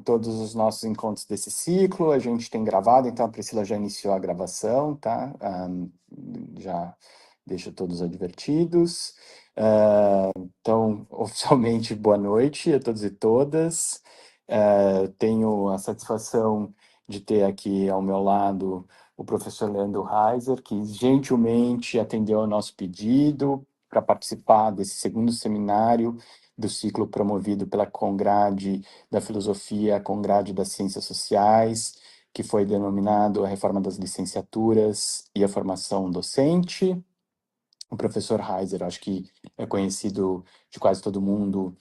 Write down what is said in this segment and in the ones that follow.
todos os nossos encontros desse ciclo. A gente tem gravado, então a Priscila já iniciou a gravação, tá? Já deixo todos advertidos. Então, oficialmente, boa noite a todos e todas. Tenho a satisfação de ter aqui ao meu lado o professor Leandro Reiser, que gentilmente atendeu ao nosso pedido para participar desse segundo seminário do ciclo promovido pela Congrade da Filosofia, Congrade das Ciências Sociais, que foi denominado a Reforma das Licenciaturas e a Formação Docente. O professor Reiser, acho que é conhecido de quase todo mundo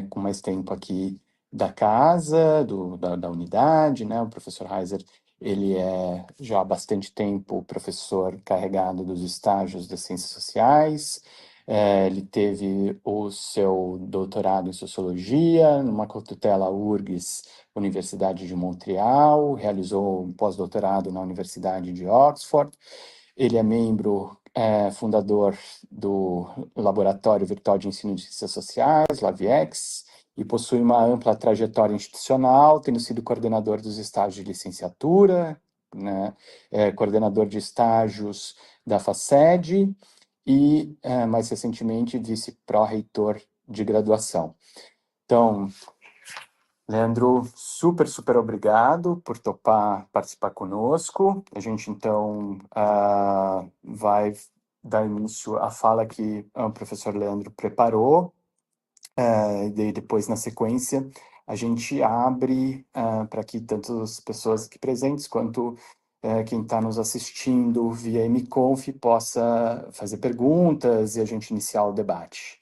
com mais tempo aqui da casa, da unidade, né? O professor Reiser, ele é já há bastante tempo professor carregado dos estágios das ciências sociais. Ele teve o seu doutorado em Sociologia numa cotutela URGS, Universidade de Montreal, realizou um pós-doutorado na Universidade de Oxford. Ele é membro fundador do Laboratório Virtual de Ensino de Ciências Sociais, LAVIEX, e possui uma ampla trajetória institucional, tendo sido coordenador dos estágios de licenciatura, né, coordenador de estágios da FACED e, mais recentemente, vice-pró-reitor de graduação. Então, Leandro, super obrigado por topar participar conosco. A gente, então, vai dar início à fala que o professor Leandro preparou, e depois, na sequência, a gente abre para que tanto as pessoas aqui presentes quanto quem está nos assistindo via MConf possa fazer perguntas e a gente iniciar o debate.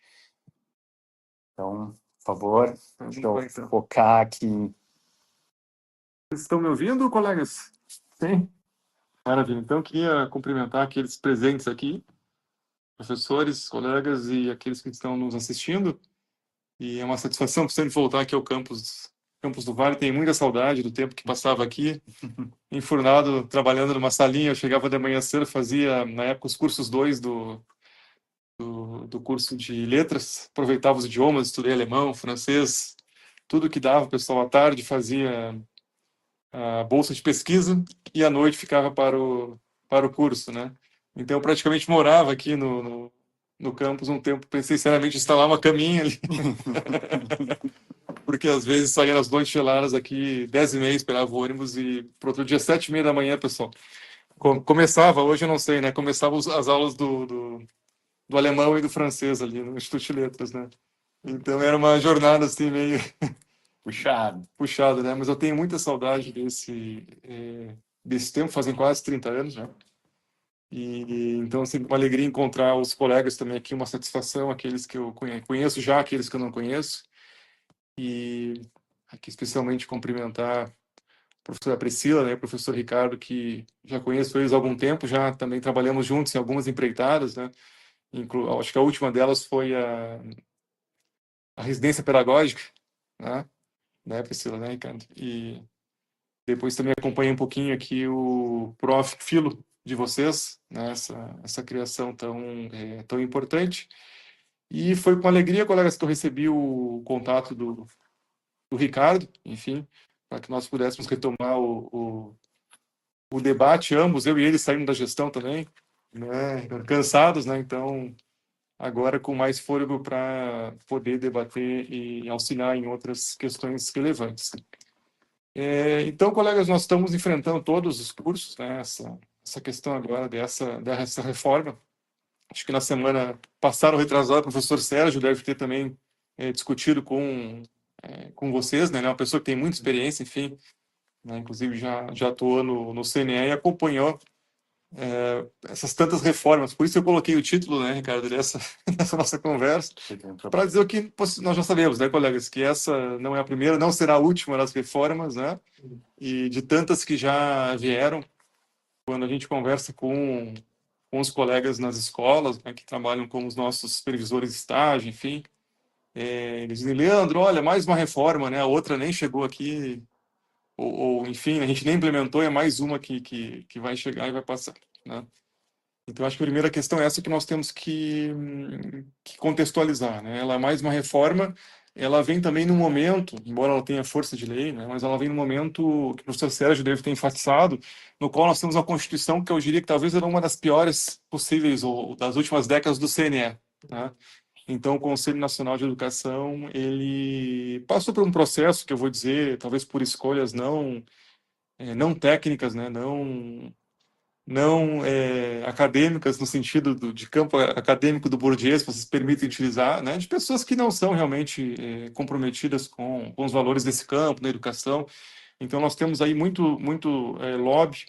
Então, por favor, deixa eu focar aqui. Vocês estão me ouvindo, colegas? Sim? Maravilha. Então, eu queria cumprimentar aqueles presentes aqui, professores, colegas e aqueles que estão nos assistindo. E é uma satisfação sempre voltar aqui ao campus do Vale. Tenho muita saudade do tempo que passava aqui, enfurnado, trabalhando numa salinha. Eu chegava de manhã cedo, fazia, na época, os cursos 2 do curso de letras. Aproveitava os idiomas, estudei alemão, francês, tudo que dava. O pessoal à tarde fazia a bolsa de pesquisa e à noite ficava para o curso, né? Então, eu praticamente morava aqui no campus um tempo. Pensei, sinceramente, em instalar uma caminha ali. Porque, às vezes, saía nas noites geladas aqui, 10h30, esperava o ônibus e, para outro dia, 7h30 da manhã, pessoal. Começava, hoje eu não sei, né? Começava as aulas do alemão e do francês ali no Instituto de Letras, né? Então, era uma jornada, assim, meio... Puxado, né? Mas eu tenho muita saudade desse tempo, fazem quase 30 anos já. E então, sempre uma alegria encontrar os colegas também aqui, uma satisfação, aqueles que eu conheço já, aqueles que eu não conheço. E aqui, especialmente, cumprimentar a professora Priscila, né, o professor Ricardo, que já conheço eles há algum tempo, já também trabalhamos juntos em algumas empreitadas, né? Acho que a última delas foi a residência pedagógica, né, Priscila, né, Ricardo? E depois também acompanhei um pouquinho aqui o Prof. Filo de vocês, né, essa criação tão importante. E foi com alegria, colegas, que eu recebi o contato do Ricardo, enfim, para que nós pudéssemos retomar o debate, ambos, eu e ele saímos da gestão também, né, cansados, né, então agora com mais fôlego para poder debater e auxiliar em outras questões relevantes. Então, colegas, nós estamos enfrentando todos os cursos, né, essa questão agora dessa reforma. Acho que na semana passada, retrasada, o professor Sérgio deve ter também discutido com vocês, né, uma pessoa que tem muita experiência, enfim, né, inclusive já atuou no CNE e acompanhou essas tantas reformas. Por isso eu coloquei o título, né, Ricardo, dessa nossa conversa, para dizer o que nós já sabemos, né, colegas, que essa não é a primeira, não será a última das reformas, né, e de tantas que já vieram, quando a gente conversa com os colegas nas escolas, né, que trabalham como os nossos supervisores de estágio, enfim, eles dizem, Leandro, olha, mais uma reforma, né, a outra nem chegou aqui, ou enfim, a gente nem implementou, é mais uma que vai chegar e vai passar, né? Então, acho que a primeira questão é essa que nós temos que contextualizar, né? Ela é mais uma reforma, ela vem também num momento, embora ela tenha força de lei, né, mas ela vem num momento que o professor Sérgio deve ter enfatizado, no qual nós temos uma Constituição que eu diria que talvez era uma das piores possíveis, ou das últimas décadas do CNE, né? Então, o Conselho Nacional de Educação, ele passou por um processo que eu vou dizer, talvez por escolhas não técnicas, né, não acadêmicas no sentido de campo acadêmico do Bourdieu, se vocês permitem utilizar, né, de pessoas que não são realmente comprometidas com os valores desse campo, na educação. Então, nós temos aí muito lobby,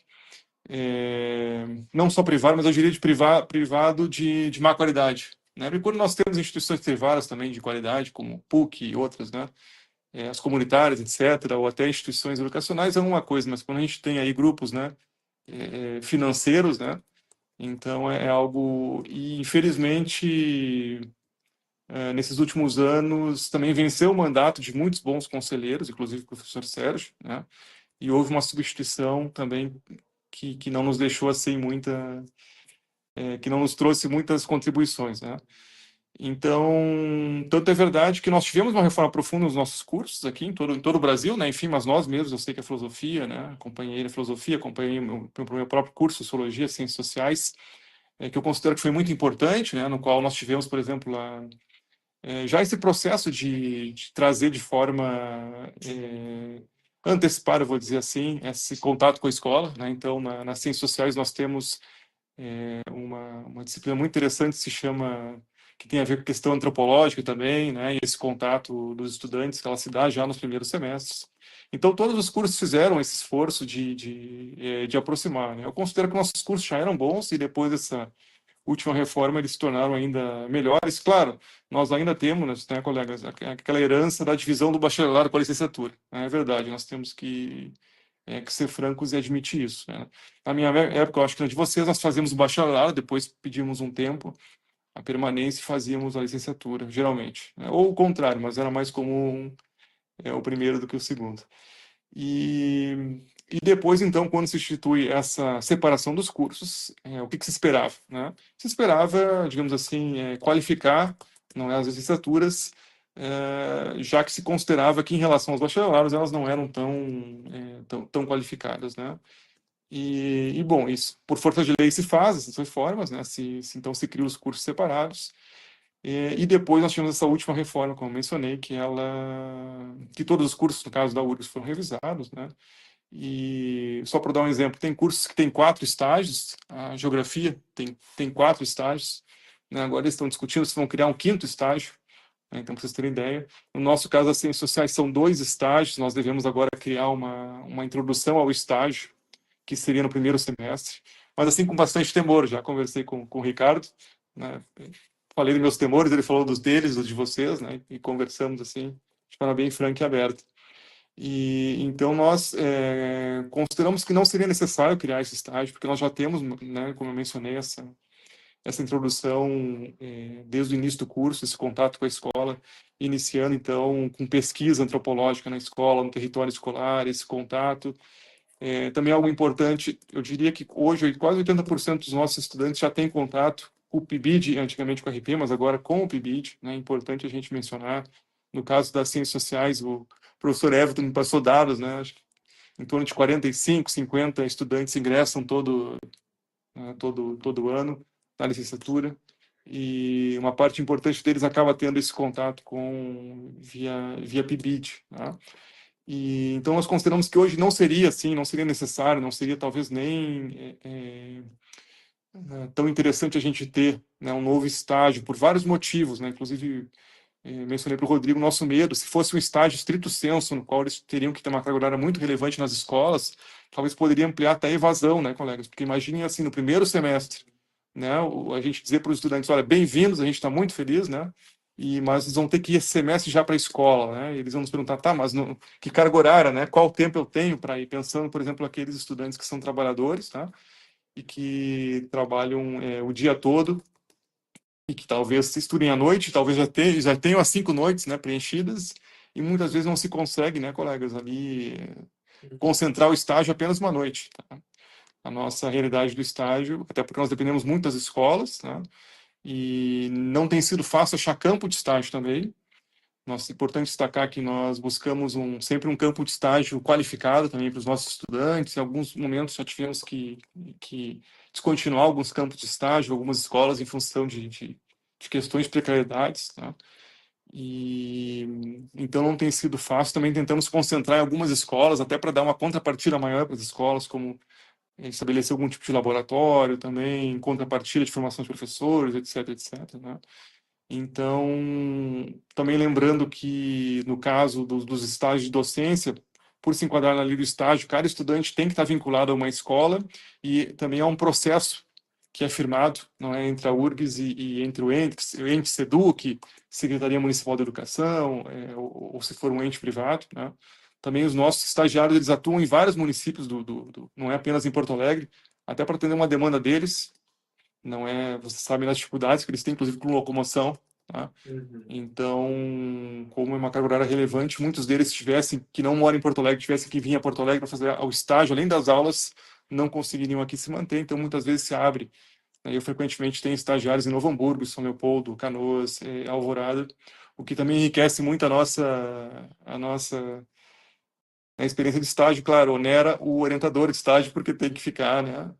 não só privado, mas eu diria de privado de má qualidade. Né? Porque quando nós temos instituições privadas também de qualidade, como PUC e outras, né, as comunitárias, etc., ou até instituições educacionais, é uma coisa, mas quando a gente tem aí grupos, né, financeiros, né, então é algo. E infelizmente, nesses últimos anos, também venceu o mandato de muitos bons conselheiros, inclusive o professor Sérgio, né, e houve uma substituição também que não nos deixou assim que não nos trouxe muitas contribuições, né. Então, tanto é verdade que nós tivemos uma reforma profunda nos nossos cursos aqui em todo o Brasil, né? Enfim, mas nós mesmos, eu sei que a filosofia, né? Acompanhei a filosofia, acompanhei o meu próprio curso, Sociologia, Ciências Sociais, que eu considero que foi muito importante, né? No qual nós tivemos, por exemplo, já esse processo de trazer de forma antecipada, eu vou dizer assim, esse contato com a escola, né? Então, nas Ciências Sociais nós temos uma disciplina muito interessante que se chama, que tem a ver com questão antropológica também, né, e esse contato dos estudantes que ela se dá já nos primeiros semestres. Então, todos os cursos fizeram esse esforço de aproximar. Né? Eu considero que nossos cursos já eram bons e depois dessa última reforma eles se tornaram ainda melhores. Claro, nós ainda temos, né, colegas, aquela herança da divisão do bacharelado com a licenciatura. Né? É verdade, nós temos que ser francos e admitir isso. Né? Na minha época, eu acho que na de vocês, nós fazíamos o bacharelado, depois pedimos um tempo, a permanência e fazíamos a licenciatura, geralmente. Né? Ou o contrário, mas era mais comum o primeiro do que o segundo. E depois, então, quando se institui essa separação dos cursos, o que se esperava? Né? Se esperava, digamos assim, qualificar, não é, as licenciaturas, já que se considerava que, em relação aos bacharelados, elas não eram tão qualificadas. Né? Bom, isso, por força de lei, se faz essas reformas, né? Então se criam os cursos separados. E depois nós tivemos essa última reforma, como eu mencionei, que todos os cursos, no caso da URGS, foram revisados, né? E só para dar um exemplo, tem cursos que tem 4 estágios, a geografia tem 4 estágios, né? Agora eles estão discutindo se vão criar um 5º estágio, né? Então, para vocês terem ideia. No nosso caso, as ciências sociais são 2 estágios, nós devemos agora criar uma introdução ao estágio, que seria no primeiro semestre, mas assim com bastante temor. Já conversei com o Ricardo, né? Falei dos meus temores, ele falou dos deles, dos de vocês, né? E conversamos assim de forma bem franca e aberta. E então nós consideramos que não seria necessário criar esse estágio, porque nós já temos, né, como eu mencionei, essa introdução desde o início do curso, esse contato com a escola, iniciando então com pesquisa antropológica na escola, no território escolar, esse contato. Também algo importante, eu diria que hoje quase 80% dos nossos estudantes já têm contato com o PIBID, antigamente com o RP, mas agora com o PIBID, né? É importante a gente mencionar. No caso das ciências sociais, o professor Everton me passou dados, né? Acho que em torno de 45, 50 estudantes ingressam todo ano na licenciatura, e uma parte importante deles acaba tendo esse contato via PIBID, né? E então nós consideramos que hoje não seria assim, não seria necessário, não seria talvez nem tão interessante a gente ter, né, um novo estágio por vários motivos, né? Inclusive mencionei para o Rodrigo o nosso medo, se fosse um estágio estrito sensu, no qual eles teriam que ter uma carga horária muito relevante nas escolas, talvez poderia ampliar até a evasão, né, colegas? Porque imaginem assim, no primeiro semestre, né, a gente dizer para os estudantes, olha, bem-vindos, a gente está muito feliz, né? Mas eles vão ter que ir esse semestre já para a escola, né? Eles vão nos perguntar, tá, mas que carga horária, né? Qual tempo eu tenho para ir? Pensando, por exemplo, aqueles estudantes que são trabalhadores, tá? E que trabalham o dia todo e que talvez estudem à noite, talvez já tenham as 5 noites, né, preenchidas, e muitas vezes não se consegue, né, colegas, ali concentrar o estágio apenas uma noite. Tá? A nossa realidade do estágio, até porque nós dependemos muito das escolas, né? E não tem sido fácil achar campo de estágio também. Importante destacar que nós buscamos sempre um campo de estágio qualificado também para os nossos estudantes. Em alguns momentos já tivemos que descontinuar alguns campos de estágio, algumas escolas, em função de questões de precariedades, tá? E então não tem sido fácil. Também tentamos concentrar em algumas escolas, até para dar uma contrapartida maior para as escolas, como estabelecer algum tipo de laboratório também, contrapartida de formação de professores, etc, etc, né? Então, também lembrando que, no caso dos estágios de docência, por se enquadrar na lei do estágio, cada estudante tem que estar vinculado a uma escola e também há um processo que é firmado, não é, entre a URGS e entre o ente SEDUC, Secretaria Municipal de Educação, ou se for um ente privado, né? Também os nossos estagiários, eles atuam em vários municípios, não é apenas em Porto Alegre, até para atender uma demanda deles, não é, vocês sabem das dificuldades que eles têm, inclusive com locomoção, tá? Então, como é uma carga horária relevante, muitos deles que não moram em Porto Alegre, tivessem que vir a Porto Alegre para fazer o estágio, além das aulas, não conseguiriam aqui se manter, então muitas vezes se abre, né? Eu frequentemente tenho estagiários em Novo Hamburgo, São Leopoldo, Canoas, Alvorada, o que também enriquece muito a nossa experiência de estágio. Claro, onera o orientador de estágio, porque tem que ficar, né?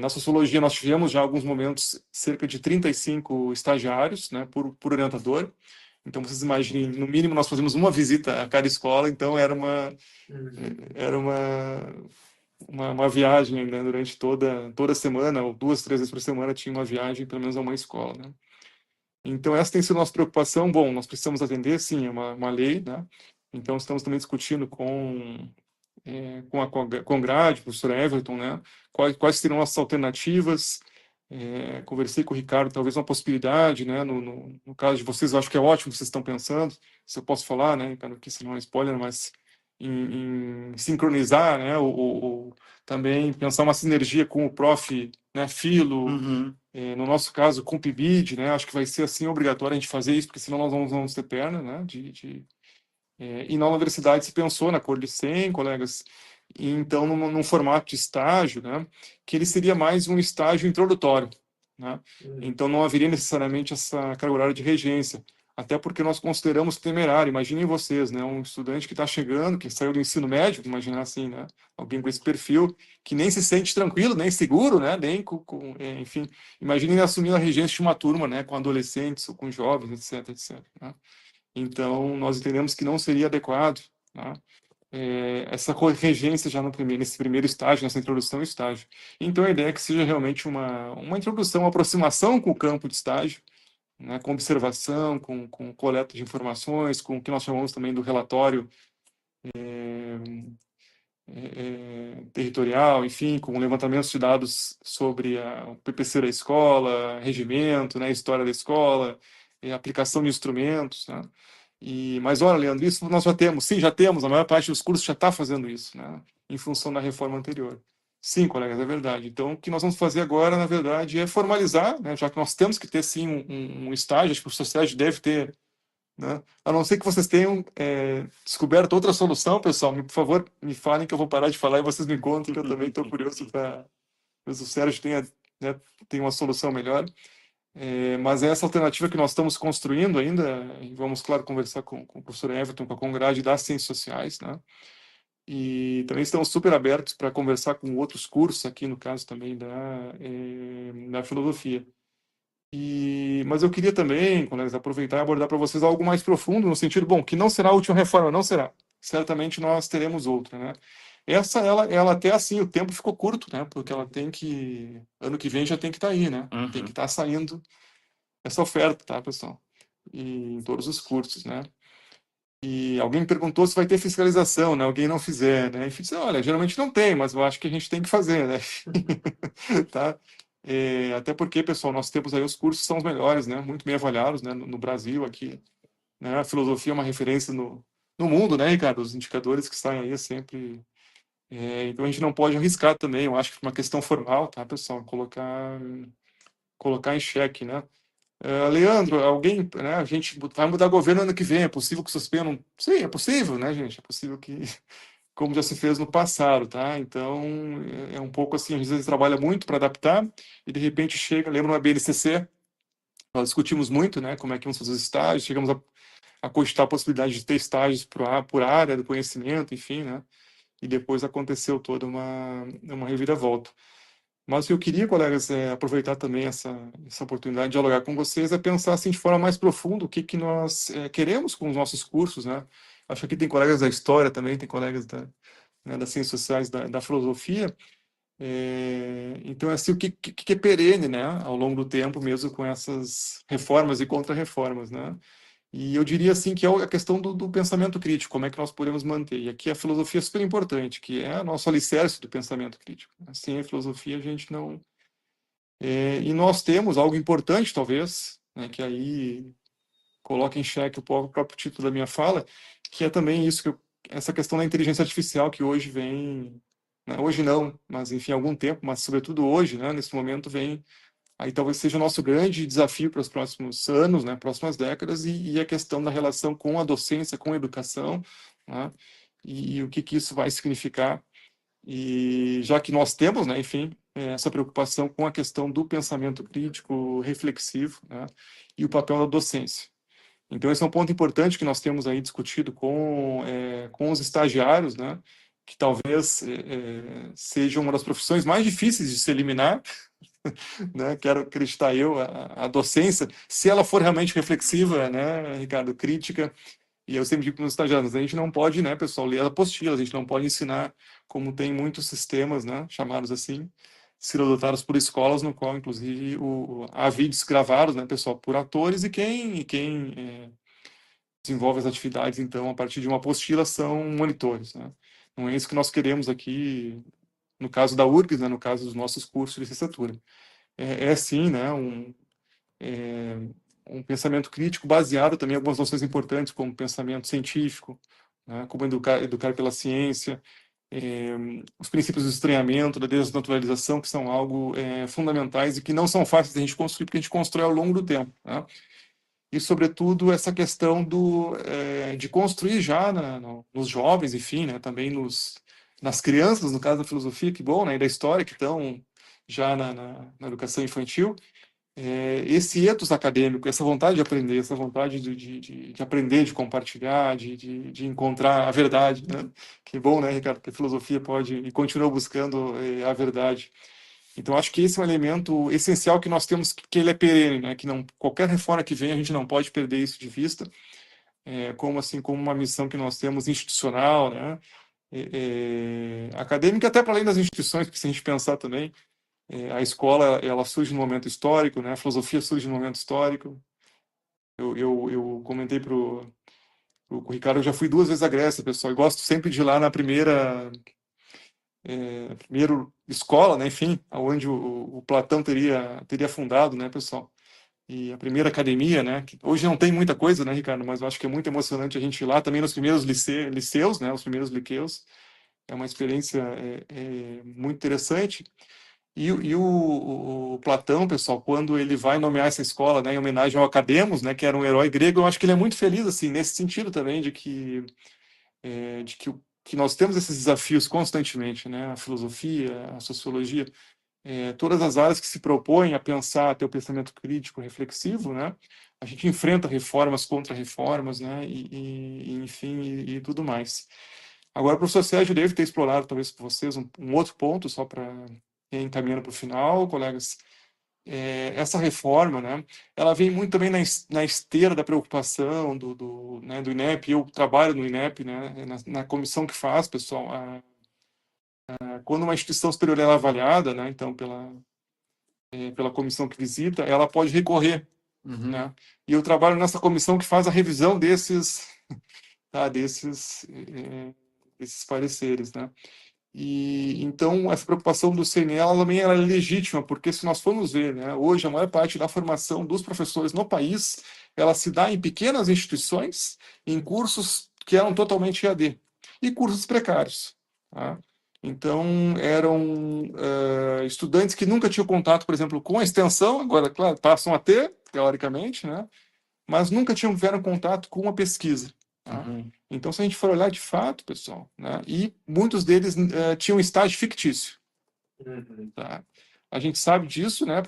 Na sociologia, nós tivemos já alguns momentos cerca de 35 estagiários, né, por orientador. Então, vocês imaginem, no mínimo, nós fazíamos uma visita a cada escola, então era uma viagem, né, durante toda semana, ou 2, 3 vezes por semana, tinha uma viagem, pelo menos a uma escola, né? Então, essa tem sido a nossa preocupação. Bom, nós precisamos atender, sim, é uma lei, né? Então, estamos também discutindo com a Congrade, o professor Everton, né? Quais seriam as alternativas? Conversei com o Ricardo, talvez uma possibilidade, né? No caso de vocês, eu acho que é ótimo que vocês estão pensando, se eu posso falar, né, Ricardo, que se não é spoiler, mas em sincronizar, né? Ou também pensar uma sinergia com o Prof, né, Filo, no nosso caso, com o PIBID, né? Acho que vai ser assim obrigatório a gente fazer isso, porque senão nós vamos ter perna, né? E na universidade se pensou na cor de 100 colegas, e então num formato de estágio, né, que ele seria mais um estágio introdutório, né? Então não haveria necessariamente essa carga horária de regência, até porque nós consideramos temerário. Imaginem vocês, né, um estudante que está chegando, que saiu do ensino médio, imaginar assim, né, alguém com esse perfil, que nem se sente tranquilo, nem seguro, né, nem enfim, imaginem assumindo a regência de uma turma, né, com adolescentes ou com jovens, etc, etc, né? Então, nós entendemos que não seria adequado, tá, essa regência já nesse primeiro estágio, nessa introdução ao estágio. Então, a ideia é que seja realmente uma introdução, uma aproximação com o campo de estágio, né, com observação, com coleta de informações, com o que nós chamamos também do relatório territorial, enfim, com levantamentos de dados sobre o PPC da escola, regimento, né, história da escola, aplicação de instrumentos, né? Mas olha, Leandro, isso nós já temos, sim, já temos, a maior parte dos cursos já está fazendo isso, né, em função da reforma anterior. Sim, colegas, é verdade. Então, o que nós vamos fazer agora, na verdade, é formalizar, né, já que nós temos que ter, sim, um estágio, acho que o sociedade deve ter, né? A não ser que vocês tenham descoberto outra solução, pessoal, por favor, me falem que eu vou parar de falar e vocês me contem, que eu também estou curioso para ver se o Sérgio né, tem uma solução melhor. Mas é essa alternativa que nós estamos construindo ainda, e vamos, claro, conversar com o professor Everton, com a Congrade das Ciências Sociais, né? E também estamos super abertos para conversar com outros cursos aqui, no caso também da filosofia. Mas eu queria também, colegas, aproveitar e abordar para vocês algo mais profundo, no sentido, bom, que não será a última reforma, não será. Certamente nós teremos outra, né? Ela até assim, o tempo ficou curto, né? Porque ela ano que vem já tem que estar aí, né? Tem que estar saindo essa oferta, tá, pessoal? E em todos os cursos, né? E alguém perguntou se vai ter fiscalização, né? Alguém não fizer, né? Enfim, olha, geralmente não tem, mas eu acho que a gente tem que fazer, né? Tá? Até porque, pessoal, nós temos aí os cursos que são os melhores, né? Muito bem avaliados, né? No Brasil aqui, né? A filosofia é uma referência no mundo, né, Ricardo? Os indicadores que saem aí é sempre... então a gente não pode arriscar também, eu acho que é uma questão formal, tá, pessoal? Colocar em xeque, né? Leandro, né, a gente vai mudar governo ano que vem, é possível que suspendam? Sim, é possível, né, gente? É possível que, como já se fez no passado, tá? Então, é um pouco assim, às vezes trabalha muito para adaptar e de repente chega, lembra uma BNCC, nós discutimos muito, né, como é que vamos fazer os estágios, chegamos a cogitar a possibilidade de ter estágios por área do conhecimento, enfim, né? E depois aconteceu toda uma reviravolta. Mas o que eu queria, colegas, é aproveitar também essa oportunidade de dialogar com vocês, é pensar assim de forma mais profunda o que nós queremos com os nossos cursos, né? Acho que aqui tem colegas da história também, tem colegas das ciências sociais, da filosofia. Então, assim, o que é perene, né, ao longo do tempo, mesmo com essas reformas e contra-reformas, né? E eu diria assim que é a questão do pensamento crítico, como é que nós podemos manter. E aqui a filosofia é super importante, que é nosso alicerce do pensamento crítico. Sem a filosofia a gente não... e nós temos algo importante, talvez, né, que aí coloca em xeque o próprio título da minha fala, que é também isso, essa questão da inteligência artificial que hoje vem... Né, hoje não, mas enfim, há algum tempo, mas sobretudo hoje, né, nesse momento vem... Aí talvez seja o nosso grande desafio para os próximos anos, né, próximas décadas, e a questão da relação com a docência, com a educação, né, e o que isso vai significar. E já que nós temos, né, enfim, essa preocupação com a questão do pensamento crítico, reflexivo, né, e o papel da docência. Então, esse é um ponto importante que nós temos aí discutido com os estagiários, né, que talvez seja uma das profissões mais difíceis de se eliminar, né? Quero acreditar eu, a docência, se ela for realmente reflexiva, né, Ricardo, crítica, e eu sempre digo para os estagiários, a gente não pode, né, pessoal, ler apostilas, a gente não pode ensinar, como tem muitos sistemas, né, chamados assim, ser adotados por escolas, no qual, inclusive, há vídeos gravados, né, pessoal, por atores, e quem desenvolve as atividades, então, a partir de uma apostila, são monitores, né. Não é isso que nós queremos aqui, no caso da URGS, né, no caso dos nossos cursos de licenciatura. Sim, né, é, um pensamento crítico baseado também em algumas noções importantes, como pensamento científico, né, como educar pela ciência, os princípios do estranhamento, da desnaturalização, que são algo fundamentais e que não são fáceis de a gente construir, porque a gente constrói ao longo do tempo, né? E, sobretudo, essa questão de construir já nos jovens, enfim, né, também nas crianças, no caso da filosofia, que bom, né, e da história, que estão já na educação infantil, esse ethos acadêmico, essa vontade de aprender, essa vontade de aprender, de compartilhar, de encontrar a verdade, né? Que bom, né, Ricardo, que a filosofia pode e continua buscando a verdade. Então, acho que esse é um elemento essencial que nós temos, que ele é perene, né? Que não, qualquer reforma que venha, a gente não pode perder isso de vista, como uma missão que nós temos institucional, né? Acadêmica, até para além das instituições, porque se a gente pensar também, a escola, ela surge no momento histórico, né? A filosofia surge no momento histórico. Eu comentei para o Ricardo, eu já fui 2 vezes à Grécia, pessoal, e gosto sempre de ir lá na primeira escola, né? Enfim, onde o Platão teria fundado, né, pessoal? E a primeira academia, né? Que hoje não tem muita coisa, né, Ricardo? Mas eu acho que é muito emocionante a gente ir lá também nos primeiros liceus, né? Os primeiros liceus. É uma experiência muito interessante. E o Platão, pessoal, quando ele vai nomear essa escola, né, em homenagem ao Academos, né, que era um herói grego, eu acho que ele é muito feliz, assim, nesse sentido também, de que nós temos esses desafios constantemente, né, a filosofia, a sociologia, todas as áreas que se propõem a pensar, a ter o pensamento crítico, reflexivo, né, a gente enfrenta reformas contra reformas, né, enfim, e tudo mais. Agora, o professor Sérgio deve ter explorado, talvez, com vocês, um outro ponto, só para encaminhando para o final, colegas. Essa reforma, né, ela vem muito também na esteira da preocupação né, do INEP. Eu trabalho no INEP, né, na comissão que faz, pessoal, quando uma instituição superior é avaliada, né, então pela comissão que visita, ela pode recorrer, né, e eu trabalho nessa comissão que faz a revisão desses pareceres, né. E então essa preocupação do CNE ela também é legítima, porque se nós formos ver, né, hoje a maior parte da formação dos professores no país, ela se dá em pequenas instituições, em cursos que eram totalmente EAD e cursos precários, tá? Então eram estudantes que nunca tinham contato, por exemplo, com a extensão, agora, claro, passam a ter, teoricamente, né, mas nunca tiveram contato com a pesquisa. Tá? Então, se a gente for olhar de fato, pessoal, né, e muitos deles tinham estágio fictício. Tá? A gente sabe disso, né,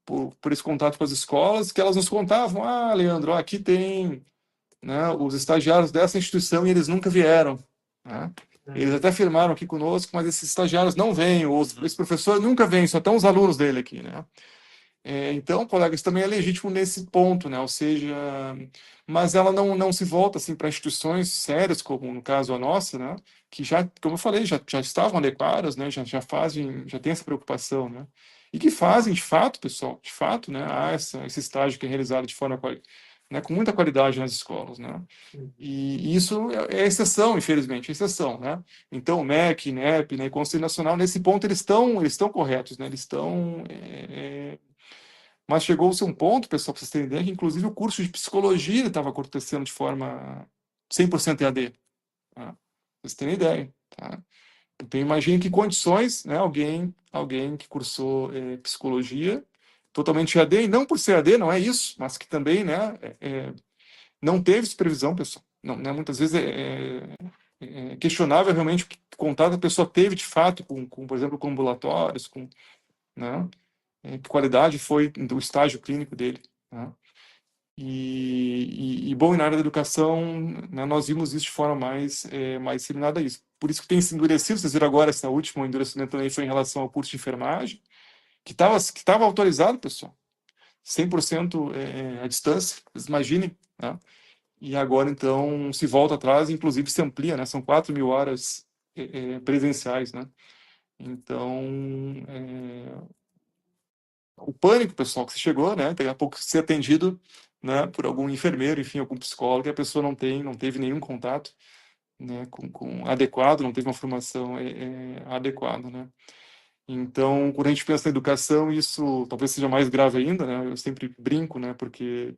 por esse contato com as escolas, que elas nos contavam, Leandro, aqui tem né, os estagiários dessa instituição e eles nunca vieram, né? Eles até firmaram aqui conosco, mas esses estagiários não vêm, esse professor nunca vem, só estão os alunos dele aqui, né? Então, colegas, também é legítimo nesse ponto, né? Ou seja, mas ela não se volta assim para instituições sérias, como no caso a nossa, né? Que já, como eu falei, já estavam adequadas, né? Já fazem, já tem essa preocupação, né? E que fazem, de fato, pessoal, de fato, né? Há esse estágio que é realizado de forma, né? Com muita qualidade nas escolas, né? E isso é exceção, infelizmente, é exceção, né? Então, o MEC, INEP, né? E Conselho Nacional, nesse ponto, eles estão corretos, né? Eles estão mas chegou-se um ponto, pessoal, para vocês terem ideia, que inclusive o curso de psicologia estava acontecendo de forma 100% EAD. Tá? Pra vocês terem ideia. Tá? Então, imagine que condições, né, alguém que cursou psicologia totalmente EAD, e não por ser EAD, não é isso, mas que também, né, não teve supervisão, pessoal. Não, né, muitas vezes é questionável realmente o que contato a pessoa teve de fato por exemplo, com ambulatórios, né, que qualidade foi do estágio clínico dele. Né? Bom, e na área da educação, né, nós vimos isso de forma mais disseminada a isso. Por isso que tem se endurecido, vocês viram agora, esse último endurecimento também foi em relação ao curso de enfermagem, que estava autorizado, pessoal, 100% à distância, vocês imaginem, né? E agora, então, se volta atrás, inclusive se amplia, né? São 4.000 horas presenciais, né? Então, o pânico, pessoal, que você chegou, né? Daqui a pouco ser atendido, né, por algum enfermeiro, enfim, algum psicólogo, e a pessoa não teve nenhum contato, né, com adequado, não teve uma formação adequada, né? Então, quando a gente pensa na educação, isso talvez seja mais grave ainda, né? Eu sempre brinco, né? Porque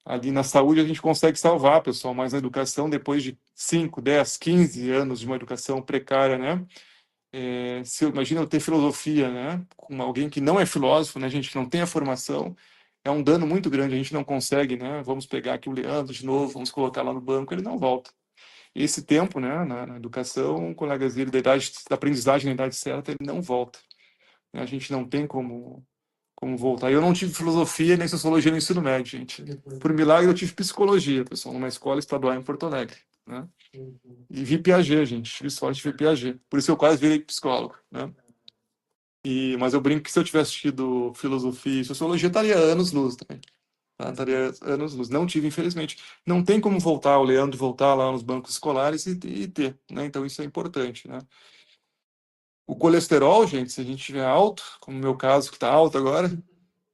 ali na saúde a gente consegue salvar, pessoal, mas na educação, depois de 5, 10, 15 anos de uma educação precária, né? Imagina eu ter filosofia, né, com alguém que não é filósofo, né, gente que não tem a formação, é um dano muito grande, a gente não consegue, né, vamos pegar aqui o Leandro de novo, vamos colocar lá no banco, ele não volta. Esse tempo, né, na educação, colegas dele da aprendizagem na idade certa, ele não volta. A gente não tem como voltar. Eu não tive filosofia nem sociologia no ensino médio, gente. Por milagre, eu tive psicologia, pessoal, numa escola estadual em Porto Alegre, né? E vi Piaget, gente. Tive sorte de ver Piaget. Por isso eu quase virei psicólogo, né? Mas eu brinco que se eu tivesse tido filosofia e sociologia, estaria anos-luz também. Tá? Estaria anos-luz. Não tive, infelizmente. Não tem como voltar, o Leandro voltar lá nos bancos escolares e ter, né? Então isso é importante, né? O colesterol, gente, se a gente tiver alto, como o meu caso que está alto agora,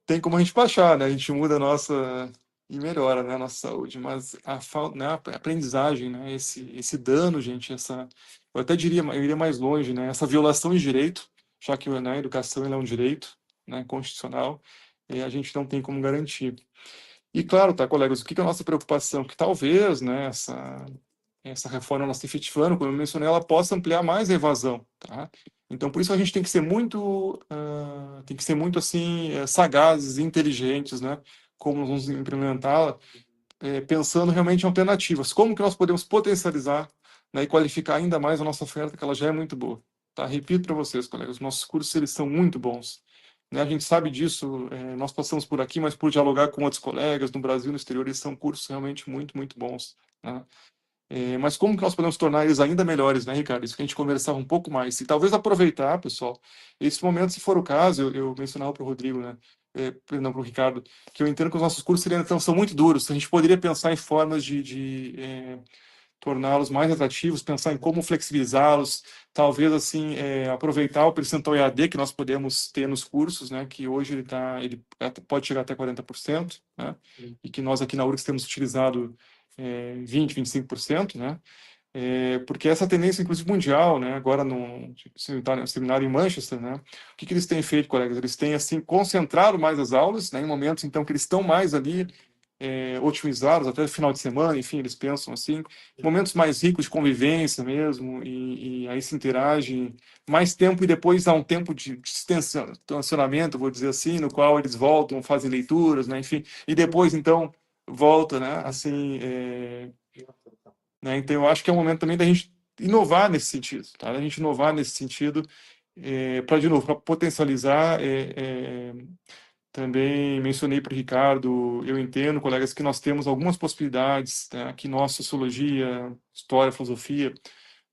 tem como a gente baixar, né? A gente muda a nossa e melhora, né, a nossa saúde, mas a falta, né, a aprendizagem, né, esse dano, gente, eu até diria, eu iria mais longe, né, essa violação de direito, já que, né, a educação ela é um direito, né, constitucional, e a gente não tem como garantir. E claro, tá, colegas, o que é a nossa preocupação? Que talvez, né, essa reforma nossa efetivando, como eu mencionei, ela possa ampliar mais a evasão, tá? Então, por isso a gente tem que ser muito assim, sagazes, inteligentes, né? Como nós vamos implementá-la, pensando realmente em alternativas. Como que nós podemos potencializar, né, e qualificar ainda mais a nossa oferta, que ela já é muito boa, tá? Repito para vocês, colegas, nossos cursos eles são muito bons. Né? A gente sabe disso, nós passamos por aqui, mas por dialogar com outros colegas no Brasil e no exterior, eles são cursos realmente muito, muito bons, né? Mas como que nós podemos tornar eles ainda melhores, né, Ricardo? Isso que a gente conversava um pouco mais. E talvez aproveitar, pessoal, esse momento, se for o caso, eu mencionava para o Rodrigo, né, perdão, para o Ricardo, que eu entendo que os nossos cursos então, são muito duros. A gente poderia pensar em formas de torná-los mais atrativos, pensar em como flexibilizá-los, talvez, assim, aproveitar o percentual EAD que nós podemos ter nos cursos, né, que hoje ele pode chegar até 40%, né, e que nós aqui na URGS temos utilizado 20, 25%, né? Porque essa tendência, inclusive mundial, né? Agora no seminário em Manchester, né? O que eles têm feito, colegas? Eles têm assim concentrado mais as aulas, né? Em momentos então que eles estão mais ali otimizados, até final de semana, enfim, eles pensam assim, momentos mais ricos de convivência mesmo, e aí se interagem mais tempo e depois há um tempo de distensionamento, vou dizer assim, no qual eles voltam, fazem leituras, né? Enfim, e depois então volta, né? Assim, né? Então eu acho que é um momento também da gente inovar nesse sentido, tá? Da gente inovar nesse sentido, para de novo, para potencializar Também mencionei para o Ricardo, eu entendo, colegas, que nós temos algumas possibilidades, né, aqui nós, sociologia, história, filosofia,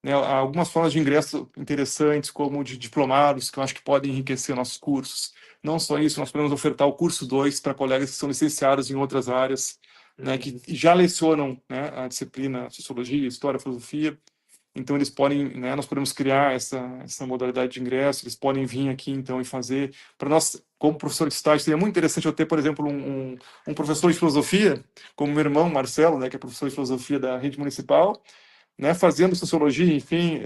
né, há algumas formas de ingresso interessantes, como de diplomados, que eu acho que podem enriquecer nossos cursos. Não só isso, nós podemos ofertar o curso 2 para colegas que são licenciados em outras áreas, né, que já lecionam, né, a disciplina sociologia, história, filosofia. Então eles podem, né, nós podemos criar essa modalidade de ingresso, eles podem vir aqui então e fazer. Para nós, como professor de estágio, seria muito interessante eu ter, por exemplo, um professor de filosofia, como meu irmão Marcelo, né, que é professor de filosofia da rede municipal, né, fazendo sociologia, enfim,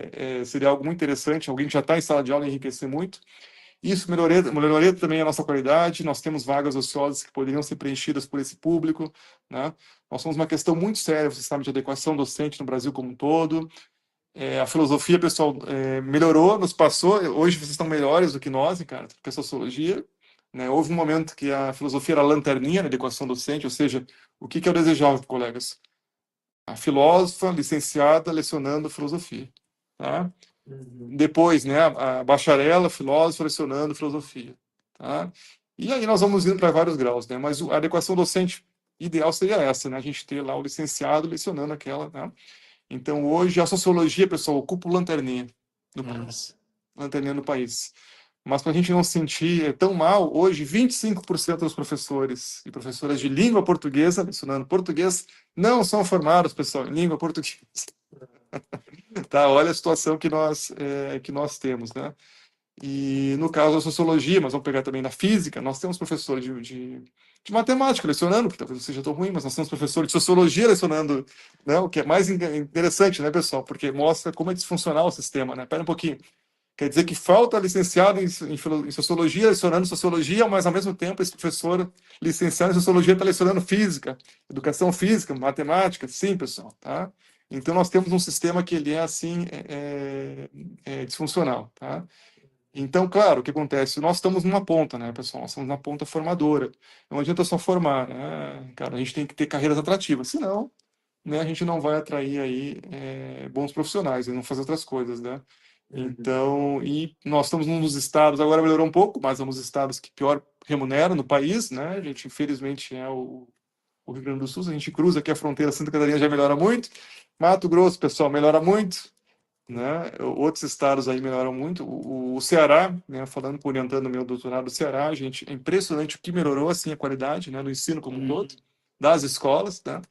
seria algo muito interessante, alguém que já está em sala de aula enriquecer muito. Isso melhoraria também a nossa qualidade, nós temos vagas ociosas que poderiam ser preenchidas por esse público, né? Nós somos uma questão muito séria, você sabe, de adequação docente no Brasil como um todo. A filosofia, pessoal, melhorou, nos passou. Hoje vocês estão melhores do que nós, cara, com a sociologia. Né? Houve um momento que a filosofia era a lanterninha na adequação docente, ou seja, o que eu desejava, colegas? A filósofa licenciada lecionando filosofia. Tá? Depois, né, a bacharela, filósofa lecionando filosofia. Tá? E aí nós vamos indo para vários graus, né? Mas a adequação docente ideal seria essa, né? A gente ter lá o licenciado lecionando aquela, né? Então, hoje, a sociologia, pessoal, ocupa o lanterninha no país. Lanterninha no país. Mas para a gente não se sentir tão mal, hoje, 25% dos professores e professoras de língua portuguesa, lecionando português, não são formados, pessoal, em língua portuguesa. Tá? Olha a situação que nós temos, né? E no caso da sociologia, mas vamos pegar também na física, nós temos professores de matemática lecionando, que talvez não seja tão ruim, mas nós temos professores de sociologia lecionando, né, o que é mais interessante, né, pessoal? Porque mostra como é disfuncional o sistema, né? Pera um pouquinho. Quer dizer que falta licenciado em sociologia lecionando sociologia, mas ao mesmo tempo esse professor licenciado em sociologia está lecionando física, educação física, matemática, sim, pessoal, tá? Então nós temos um sistema que ele é assim disfuncional, tá? Então, claro, o que acontece? Nós estamos numa ponta, né, pessoal? Nós estamos na ponta formadora. Não adianta só formar, né? Cara, a gente tem que ter carreiras atrativas, senão, né, a gente não vai atrair aí bons profissionais e não fazer outras coisas, né? Então, e nós estamos num dos estados, agora melhorou um pouco, mas é um dos estados que pior remunera no país, né? A gente, infelizmente, é o Rio Grande do Sul, a gente cruza aqui a fronteira, Santa Catarina já melhora muito, Mato Grosso, pessoal, melhora muito, né? Outros estados aí melhoram muito. O Ceará, né? Falando, orientando meu doutorado do Ceará, gente, é impressionante o que melhorou assim a qualidade, né? Do ensino como um todo, das escolas, né?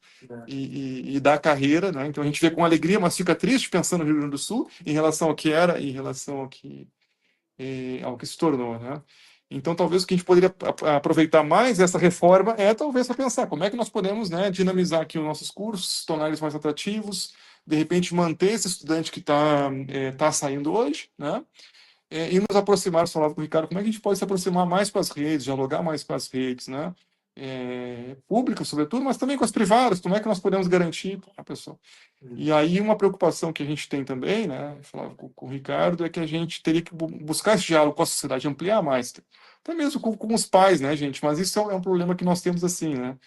E da carreira, né? Então a gente vê com alegria, mas fica triste pensando no Rio Grande do Sul em relação ao que era, em relação ao que se tornou, né? Então, talvez o que a gente poderia aproveitar mais essa reforma é talvez para pensar como é que nós podemos, né, dinamizar aqui os nossos cursos, tornar eles mais atrativos, de repente manter esse estudante que tá saindo hoje, né, e nos aproximar, falava com o Ricardo, como é que a gente pode se aproximar mais com as redes, dialogar mais com as redes, né, públicas, sobretudo, mas também com as privadas, como é que nós podemos garantir a pessoa. E aí uma preocupação que a gente tem também, né, falava com o Ricardo, é que a gente teria que buscar esse diálogo com a sociedade, ampliar mais, até mesmo com os pais, né, gente, mas isso é um problema que nós temos assim, né,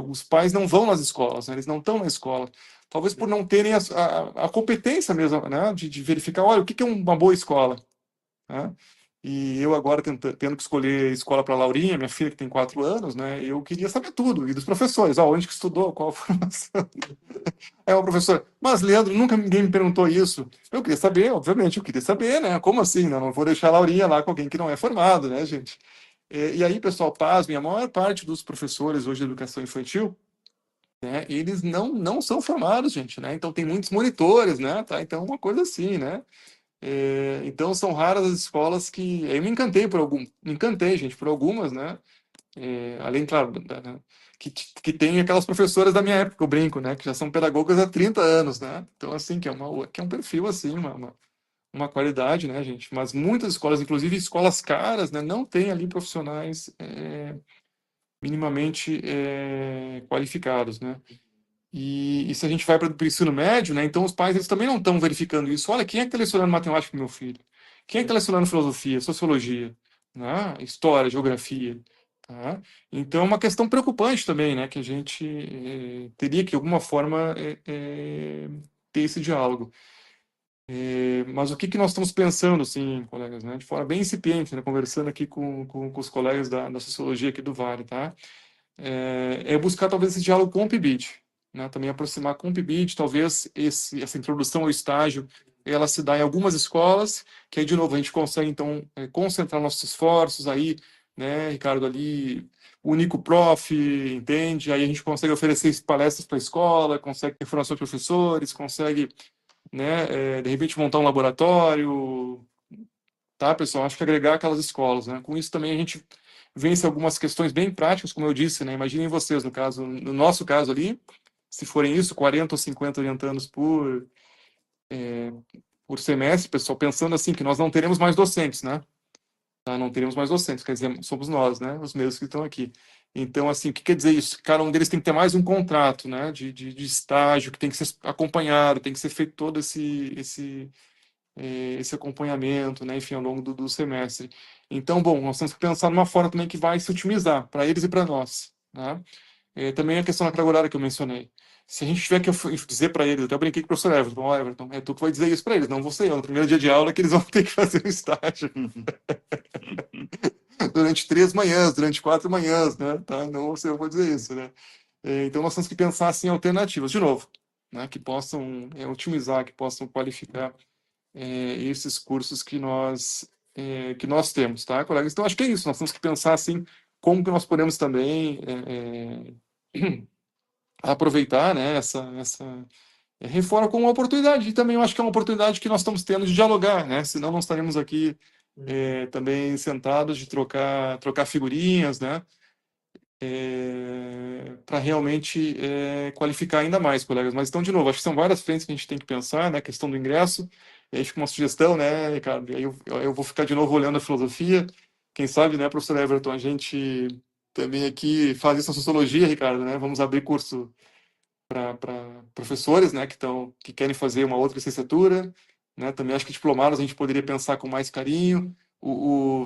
os pais não vão nas escolas, né, eles não estão na escola, talvez por não terem a competência mesmo, né, de verificar, olha, o que é uma boa escola, né? E eu agora tendo que escolher escola para a Laurinha, minha filha que tem 4 anos, né? Eu queria saber tudo, e dos professores, onde que estudou, qual a formação. É o professor, mas Leandro, nunca ninguém me perguntou isso. Eu queria saber, obviamente, eu queria saber, né? Como assim? Né? Não vou deixar a Laurinha lá com alguém que não é formado, né, gente? E aí, pessoal, pasmem, a maior parte dos professores hoje de educação infantil, né, eles não são formados, gente, né? Então tem muitos monitores, né? Tá? Então, uma coisa assim, né? Então são raras as escolas que. Eu me encantei me encantei, gente, por algumas, né? Além, claro, que tem aquelas professoras da minha época, eu brinco, né? Que já são pedagogas há 30 anos, né? Então, assim, que é um perfil, assim, uma qualidade, né, gente? Mas muitas escolas, inclusive escolas caras, né, não têm ali profissionais minimamente qualificados, né? E se a gente vai para o ensino médio, né? Então os pais eles também não estão verificando isso. Olha, quem é que está lecionando matemática para meu filho? Quem é que está lecionando filosofia, sociologia, né? História, geografia, tá? Então é uma questão preocupante também, né? Que a gente teria que de alguma forma ter esse diálogo. Mas o que nós estamos pensando, assim, colegas, né, de forma bem incipiente, né, conversando aqui com os colegas da sociologia aqui do Vale, tá? É buscar talvez esse diálogo com o PIBID, né? Também aproximar com o PIBID, talvez essa introdução ao estágio, ela se dá em algumas escolas, que aí, de novo, a gente consegue, então, concentrar nossos esforços aí, né, Ricardo, ali, único prof, entende? Aí a gente consegue oferecer palestras para a escola, consegue ter formação de professores, consegue, né, de repente montar um laboratório, tá, pessoal? Acho que agregar aquelas escolas, né? Com isso também a gente vence algumas questões bem práticas, como eu disse, né? Imaginem vocês, no caso, no nosso caso ali, se forem isso, 40 ou 50 orientandos por semestre, pessoal, pensando assim que nós não teremos mais docentes, né? Tá? Não teremos mais docentes, quer dizer, somos nós, né? Os mesmos que estão aqui. Então, assim, o que quer dizer isso? Cada um deles tem que ter mais um contrato, né? De estágio, que tem que ser acompanhado, tem que ser feito todo esse acompanhamento, né, enfim, ao longo do semestre. Então, bom, nós temos que pensar numa forma também que vai se otimizar para eles e para nós, né? Também a questão da carga horária que eu mencionei. Se a gente tiver que dizer para eles, eu até brinquei com o professor Everton, ó, Everton, é tu que vai dizer isso para eles, não você, no primeiro dia de aula que eles vão ter que fazer o estágio. Durante 3 manhãs, durante 4 manhãs, né? Tá? Não você, eu vou dizer isso, né? Então nós temos que pensar assim, em alternativas, de novo, né? Que possam otimizar, que possam qualificar esses cursos que nós temos, tá, colegas? Então, acho que é isso. Nós temos que pensar, assim, como que nós podemos também aproveitar, né, essa reforma como uma oportunidade. E também eu acho que é uma oportunidade que nós estamos tendo de dialogar, né? Senão não estaremos aqui também sentados de trocar figurinhas, né? Para realmente qualificar ainda mais, colegas. Mas então, de novo, acho que são várias frentes que a gente tem que pensar, né? A questão do ingresso, e aí fica uma sugestão, né, Ricardo? E aí eu vou ficar de novo olhando a filosofia. Quem sabe, né, professor Everton, a gente também aqui faz isso na sociologia, Ricardo, né? Vamos abrir curso para professores, né, que querem fazer uma outra licenciatura, né? Também acho que diplomados a gente poderia pensar com mais carinho.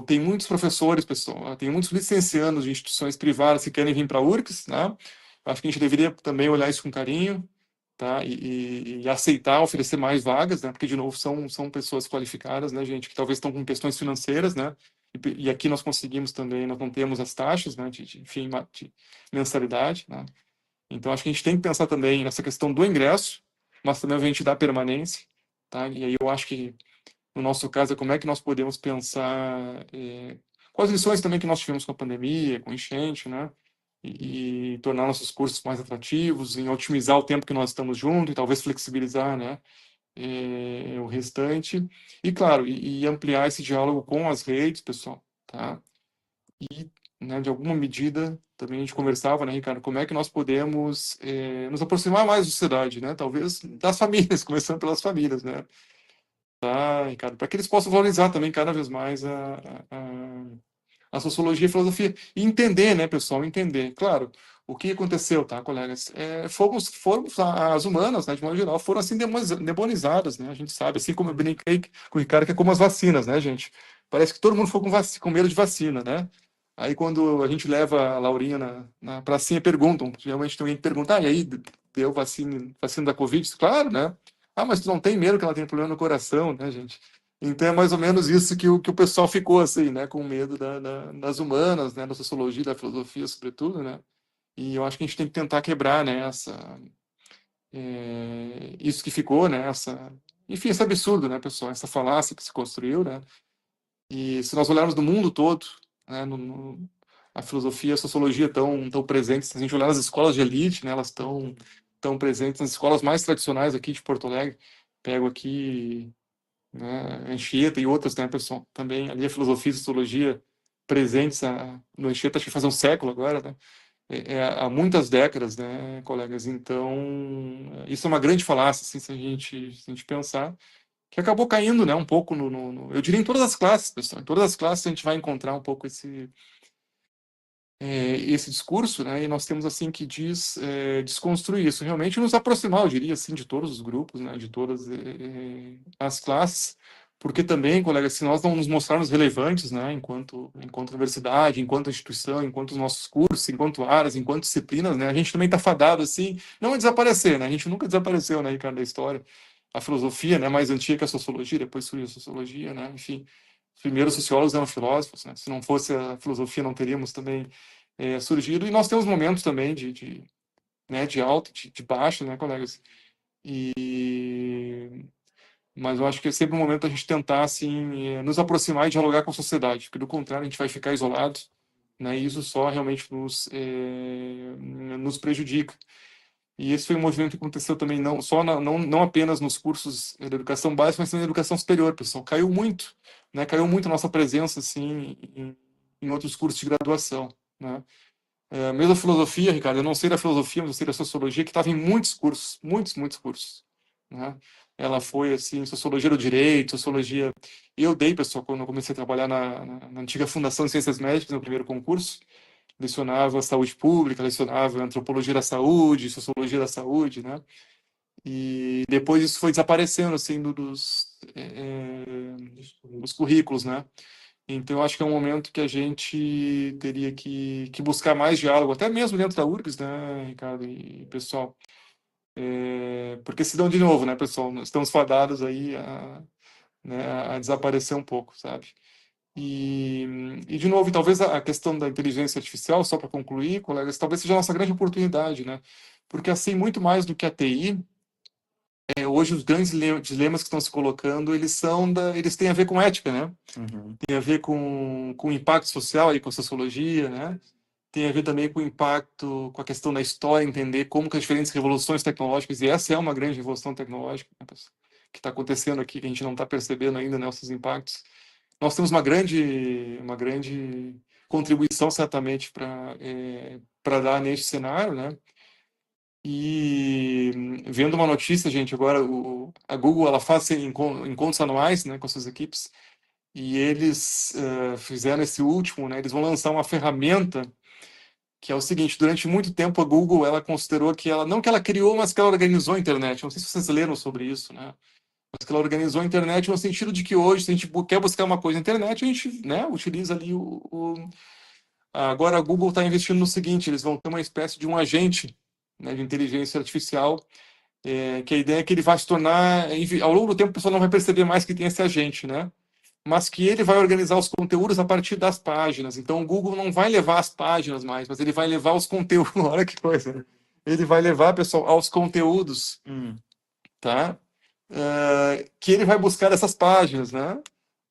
Tem muitos professores, pessoal, tem muitos licenciados de instituições privadas que querem vir para a URGS, né? Acho que a gente deveria também olhar isso com carinho, tá? E aceitar oferecer mais vagas, né? Porque de novo são pessoas qualificadas, né, gente, que talvez estão com questões financeiras, né? E aqui nós conseguimos também, nós não temos as taxas, né, enfim, de mensalidade, né? Então, acho que a gente tem que pensar também nessa questão do ingresso, mas também a gente dá permanência, tá? E aí eu acho que, no nosso caso, é como é que nós podemos pensar com as lições também que nós tivemos com a pandemia, com a enchente, né? E tornar nossos cursos mais atrativos, em otimizar o tempo que nós estamos juntos e talvez flexibilizar, né? O restante. E, claro, e ampliar esse diálogo com as redes, pessoal, tá? E, né, de alguma medida, também a gente conversava, né, Ricardo, como é que nós podemos nos aproximar mais da sociedade, né, talvez das famílias, começando pelas famílias, né, tá, Ricardo, para que eles possam valorizar também cada vez mais a sociologia e a filosofia, e entender, né, pessoal, entender, claro, o que aconteceu, tá, colegas, fomos as humanas, né, de modo geral, foram assim demonizadas, né, a gente sabe, assim como eu brinquei com o Ricardo, que é como as vacinas, né, gente, parece que todo mundo ficou com medo de vacina, né, aí quando a gente leva a Laurinha na pracinha, perguntam, geralmente tem alguém que pergunta, e aí, deu vacina da Covid? Claro, né, mas tu não tem medo que ela tenha problema no coração, né, gente, então é mais ou menos isso que o pessoal ficou assim, né, com medo das humanas, né, da sociologia, da filosofia, sobretudo, né. E eu acho que a gente tem que tentar quebrar, né, isso que ficou, né, enfim, esse absurdo, né, pessoal, essa falácia que se construiu, né. E se nós olharmos no mundo todo, né, a filosofia e a sociologia estão presentes. Se a gente olhar nas escolas de elite, né, elas estão presentes nas escolas mais tradicionais aqui de Porto Alegre. Pego aqui, né, Anchieta e outras, né, pessoal, também ali a filosofia e a sociologia presentes no Anchieta, acho que faz um século agora, né, há muitas décadas, né, colegas, então isso é uma grande falácia, assim, se a gente pensar, que acabou caindo, né, um pouco eu diria em todas as classes, pessoal, em todas as classes a gente vai encontrar um pouco esse discurso, né, e nós temos assim que desconstruir isso, realmente nos aproximar, eu diria assim, de todos os grupos, né, de todas as classes, porque também, colegas, se nós não nos mostrarmos relevantes, né, enquanto universidade, enquanto instituição, enquanto os nossos cursos, enquanto áreas, enquanto disciplinas, né, a gente também está fadado assim, não a desaparecer, né, a gente nunca desapareceu, né, Ricardo, da história. a filosofia, né, mais antiga que a sociologia, depois surgiu a sociologia, né, enfim, os primeiros sociólogos eram filósofos, né, se não fosse a filosofia não teríamos também surgido, e nós temos momentos também né, de alta, de baixa, né, colegas, mas eu acho que é sempre um momento a gente tentar, assim, nos aproximar e dialogar com a sociedade, porque do contrário a gente vai ficar isolado, né, e isso só realmente nos prejudica. E esse foi um movimento que aconteceu também não apenas nos cursos da educação básica, mas também na educação superior, pessoal. Caiu muito, né? Caiu muito a nossa presença, assim, em outros cursos de graduação, né? Mesmo a filosofia, Ricardo, eu não sei da filosofia, mas eu sei da sociologia, que estava em muitos cursos, muitos cursos, né? Ela foi, assim, sociologia do direito, sociologia... Eu dei, pessoal, quando eu comecei a trabalhar na antiga Fundação de Ciências Médicas, no primeiro concurso, lecionava saúde pública, lecionava antropologia da saúde, sociologia da saúde, né? E depois isso foi desaparecendo, assim, dos currículos, né? Então, eu acho que é um momento que a gente teria que buscar mais diálogo, até mesmo dentro da URGS, né, Ricardo e pessoal? Porque senão, de novo, né, pessoal, nós estamos fadados aí né, a desaparecer um pouco, sabe? De novo, e talvez a questão da inteligência artificial, só para concluir, colegas, talvez seja a nossa grande oportunidade, né? Porque, assim, muito mais do que a TI, hoje os grandes dilemas que estão se colocando, eles têm a ver com ética, né? Uhum. Tem a ver com o impacto social aí, com a sociologia, né? Tem a ver também com o impacto, com a questão da história, entender como que as diferentes revoluções tecnológicas, e essa é uma grande revolução tecnológica, né, que está acontecendo aqui, que a gente não está percebendo ainda, né, esses impactos. Nós temos uma grande contribuição, certamente, para dar neste cenário, né? E vendo uma notícia, gente, agora a Google ela faz encontros anuais, né, com suas equipes, e eles fizeram esse último, né? Eles vão lançar uma ferramenta que é o seguinte: durante muito tempo a Google ela considerou que ela não que ela criou, mas que ela organizou a internet. Não sei se vocês leram sobre isso, né? Mas que ela organizou a internet no sentido de que hoje, se a gente quer buscar uma coisa na internet, a gente, né, utiliza ali Agora a Google está investindo no seguinte: eles vão ter uma espécie de um agente, né, de inteligência artificial, que a ideia é que ele vai se tornar, ao longo do tempo, o pessoal não vai perceber mais que tem esse agente, né? Mas que ele vai organizar os conteúdos a partir das páginas. Então o Google não vai levar as páginas mais, mas ele vai levar os conteúdos. Olha que coisa, né? Ele vai levar, pessoal, aos conteúdos, tá? Que ele vai buscar essas páginas, né?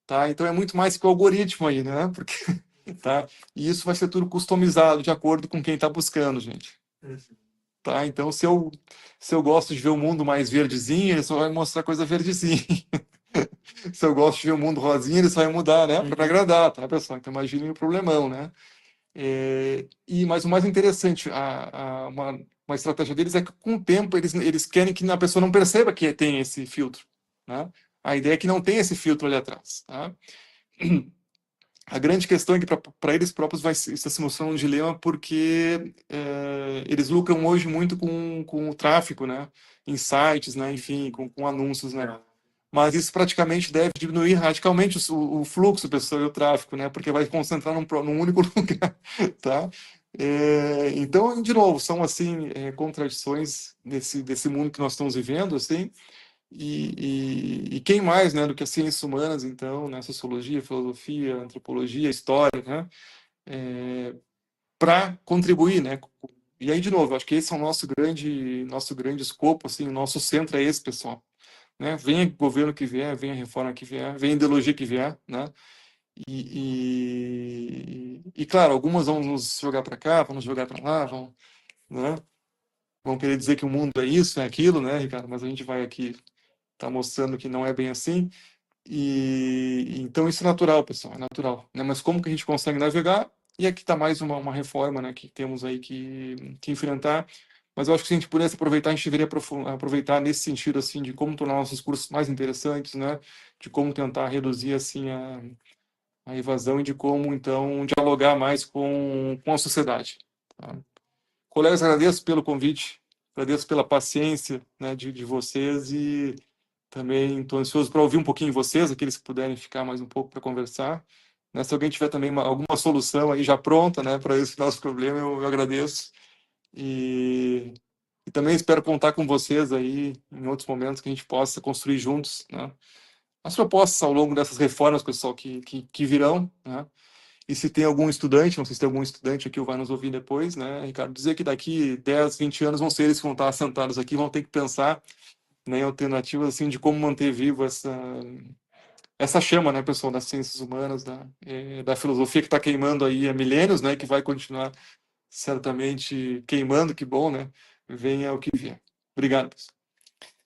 Tá? Então é muito mais que o algoritmo aí, né? Porque, tá? E isso vai ser tudo customizado de acordo com quem está buscando, gente. Tá? Então, se eu gosto de ver o mundo mais verdezinho, ele só vai mostrar coisa verdezinha. Se eu gosto de ver o mundo rosinha, ele só vai mudar, né? Para me agradar, tá, pessoal? Então, imagine o problemão, né? Mas o mais interessante, uma estratégia deles é que, com o tempo, eles querem que a pessoa não perceba que tem esse filtro, né? A ideia é que não tem esse filtro ali atrás, tá? A grande questão é que para eles próprios isso se mostrar um dilema, porque eles lucram hoje muito com o tráfego, né? Em sites, né? Enfim, com anúncios, né? Mas isso praticamente deve diminuir radicalmente o fluxo, pessoal, e o tráfego, né? Porque vai concentrar num único lugar, tá? Então, de novo, são assim contradições desse mundo que nós estamos vivendo, assim. E quem mais, né, do que as ciências humanas, então, né, sociologia, filosofia, antropologia, história, né, para contribuir, né? E aí, de novo, eu acho que esse é o nosso grande escopo, assim, o nosso centro é esse, pessoal, né? Venha governo que vier, venha reforma que vier, venha ideologia que vier, né? Claro, algumas vão nos jogar para cá, vão nos jogar para lá, né? Vão querer dizer que o mundo é isso, é aquilo, né, Ricardo? Mas a gente vai aqui tá mostrando que não é bem assim. Então isso é natural, pessoal, é natural, né? Mas como que a gente consegue navegar? E aqui está mais uma reforma, né, que temos aí que enfrentar. Mas eu acho que se a gente pudesse aproveitar, a gente deveria aproveitar nesse sentido, assim, de como tornar nossos cursos mais interessantes, né? De como tentar reduzir, assim, a evasão e de como, então, dialogar mais com a sociedade. Tá? Colegas, agradeço pelo convite, agradeço pela paciência, né, de vocês e também estou ansioso para ouvir um pouquinho vocês, aqueles que puderem ficar mais um pouco para conversar. Né, se alguém tiver também alguma solução aí já pronta, né, para esse nosso problema, eu agradeço. E E também espero contar com vocês aí em outros momentos que a gente possa construir juntos, né, as propostas ao longo dessas reformas, pessoal, que virão, né? E se tem algum estudante, não sei se tem algum estudante aqui que vai nos ouvir depois, né, Ricardo, dizer que daqui 10, 20 anos vão ser eles que vão estar sentados aqui, vão ter que pensar, né, em alternativas assim de como manter vivo essa chama, né, pessoal, das ciências humanas, da filosofia que está queimando aí há milênios, né, que vai continuar certamente queimando, que bom, né? Venha o que vier. Obrigado, pessoal.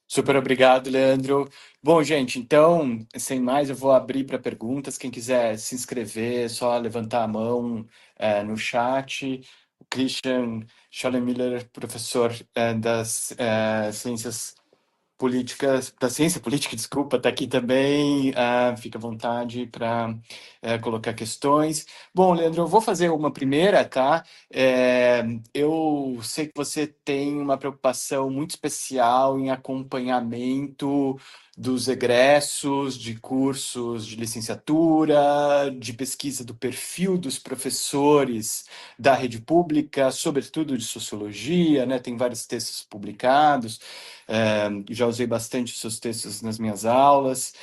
Super obrigado, Leandro. Bom, gente, então, sem mais, eu vou abrir para perguntas. Quem quiser se inscrever, é só levantar a mão no chat. O Christian Schollemiller, professor das ciências políticas, da ciência política, desculpa, está aqui também. Fica à vontade para colocar questões. Bom, Leandro, eu vou fazer uma primeira, tá? Eu sei que você tem uma preocupação muito especial em acompanhamento dos egressos de cursos de licenciatura, de pesquisa do perfil dos professores da rede pública, sobretudo de sociologia, né? Tem vários textos publicados. Já usei bastante os seus textos nas minhas aulas,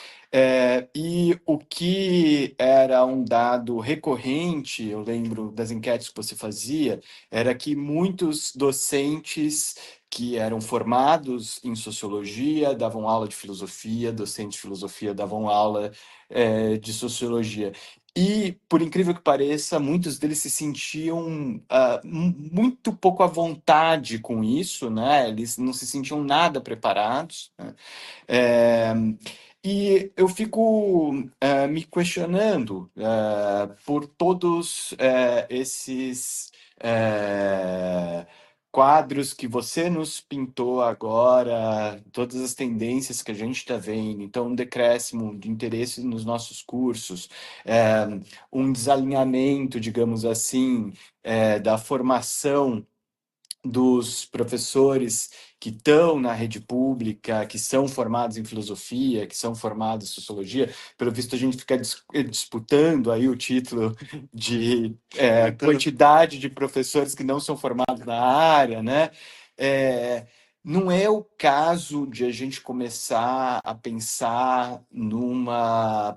e o que era um dado recorrente, eu lembro das enquetes que você fazia, era que muitos docentes que eram formados em sociologia davam aula de filosofia, docentes de filosofia davam aula de sociologia. E, por incrível que pareça, muitos deles se sentiam muito pouco à vontade com isso, né? Eles não se sentiam nada preparados, né? É, e eu fico me questionando por todos esses quadros que você nos pintou agora, todas as tendências que a gente está vendo, então um decréscimo de interesse nos nossos cursos, um desalinhamento, digamos assim, da formação dos professores que estão na rede pública, que são formados em filosofia, que são formados em sociologia. Pelo visto, a gente fica disputando aí o título de quantidade de professores que não são formados na área, né? Não é o caso de a gente começar a pensar numa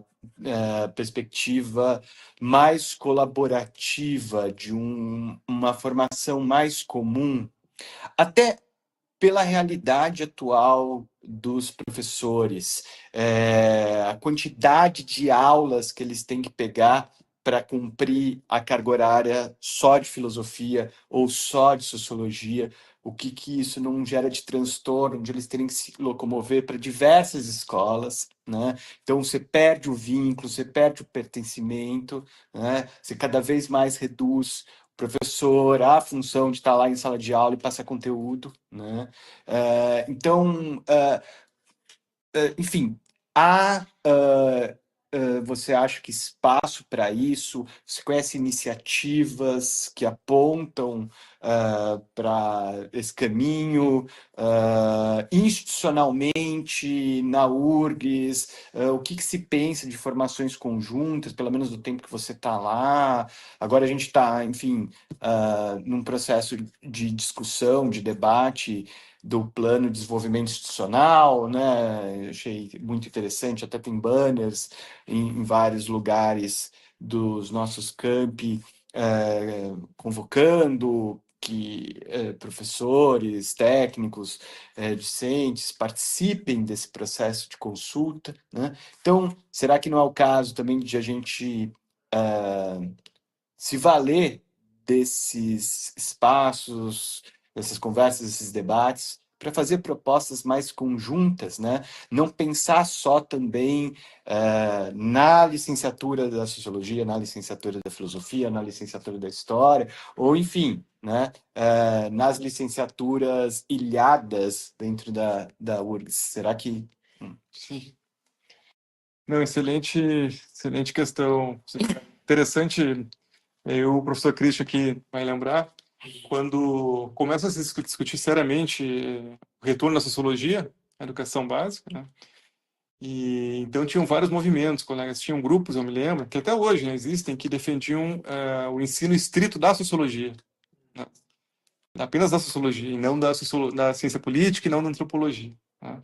perspectiva mais colaborativa, de uma formação mais comum, até pela realidade atual dos professores, a quantidade de aulas que eles têm que pegar para cumprir a carga horária só de filosofia ou só de sociologia, o que isso não gera de transtorno, de eles terem que se locomover para diversas escolas, né? Então você perde o vínculo, você perde o pertencimento, né? Você cada vez mais reduz o professor à função de estar lá em sala de aula e passar conteúdo, né? Então, enfim, você acha que espaço para isso? Você conhece iniciativas que apontam para esse caminho? Institucionalmente, na URGS, o que se pensa de formações conjuntas, pelo menos do tempo que você está lá? Agora a gente está, enfim, num processo de discussão, de debate do plano de desenvolvimento institucional, né? Eu achei muito interessante, até tem banners em vários lugares dos nossos campi convocando que professores, técnicos, discentes participem desse processo de consulta, né? Então, será que não é o caso também de a gente se valer desses espaços, dessas conversas, desses debates, para fazer propostas mais conjuntas, né? Não pensar só também na licenciatura da sociologia, na licenciatura da filosofia, na licenciatura da história, ou enfim, né? Nas licenciaturas ilhadas dentro da URGS. Será que... Sim. Não, excelente questão. Interessante, o professor Christian aqui vai lembrar, quando começa a se discutir seriamente o retorno da sociologia, a educação básica, né? E então tinham vários movimentos, colegas, tinham grupos, eu me lembro, que até hoje, né, existem, que defendiam o ensino estrito da sociologia, né? apenas da sociologia, e não da ciência política e não da antropologia. Tá?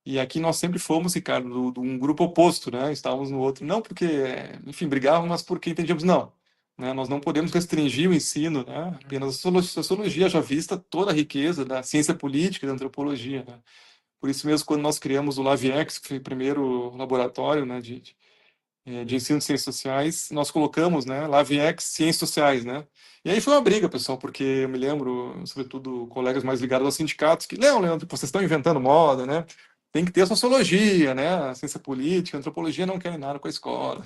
E aqui nós sempre fomos, Ricardo, de um grupo oposto, né? Estávamos no outro, não porque, enfim, brigávamos, mas porque entendíamos, não. Né? Nós não podemos restringir o ensino, né? Apenas a sociologia, já vista toda a riqueza da ciência política e da antropologia. Né? Por isso mesmo, quando nós criamos o LabViex, que foi o primeiro laboratório, né, de ensino de ciências sociais, nós colocamos, né, LabViex Ciências Sociais, né? E aí foi uma briga, pessoal, porque eu me lembro, sobretudo, colegas mais ligados aos sindicatos, que, não, Leandro, vocês estão inventando moda, né? Tem que ter a sociologia, né? A ciência política, a antropologia não quer nada com a escola.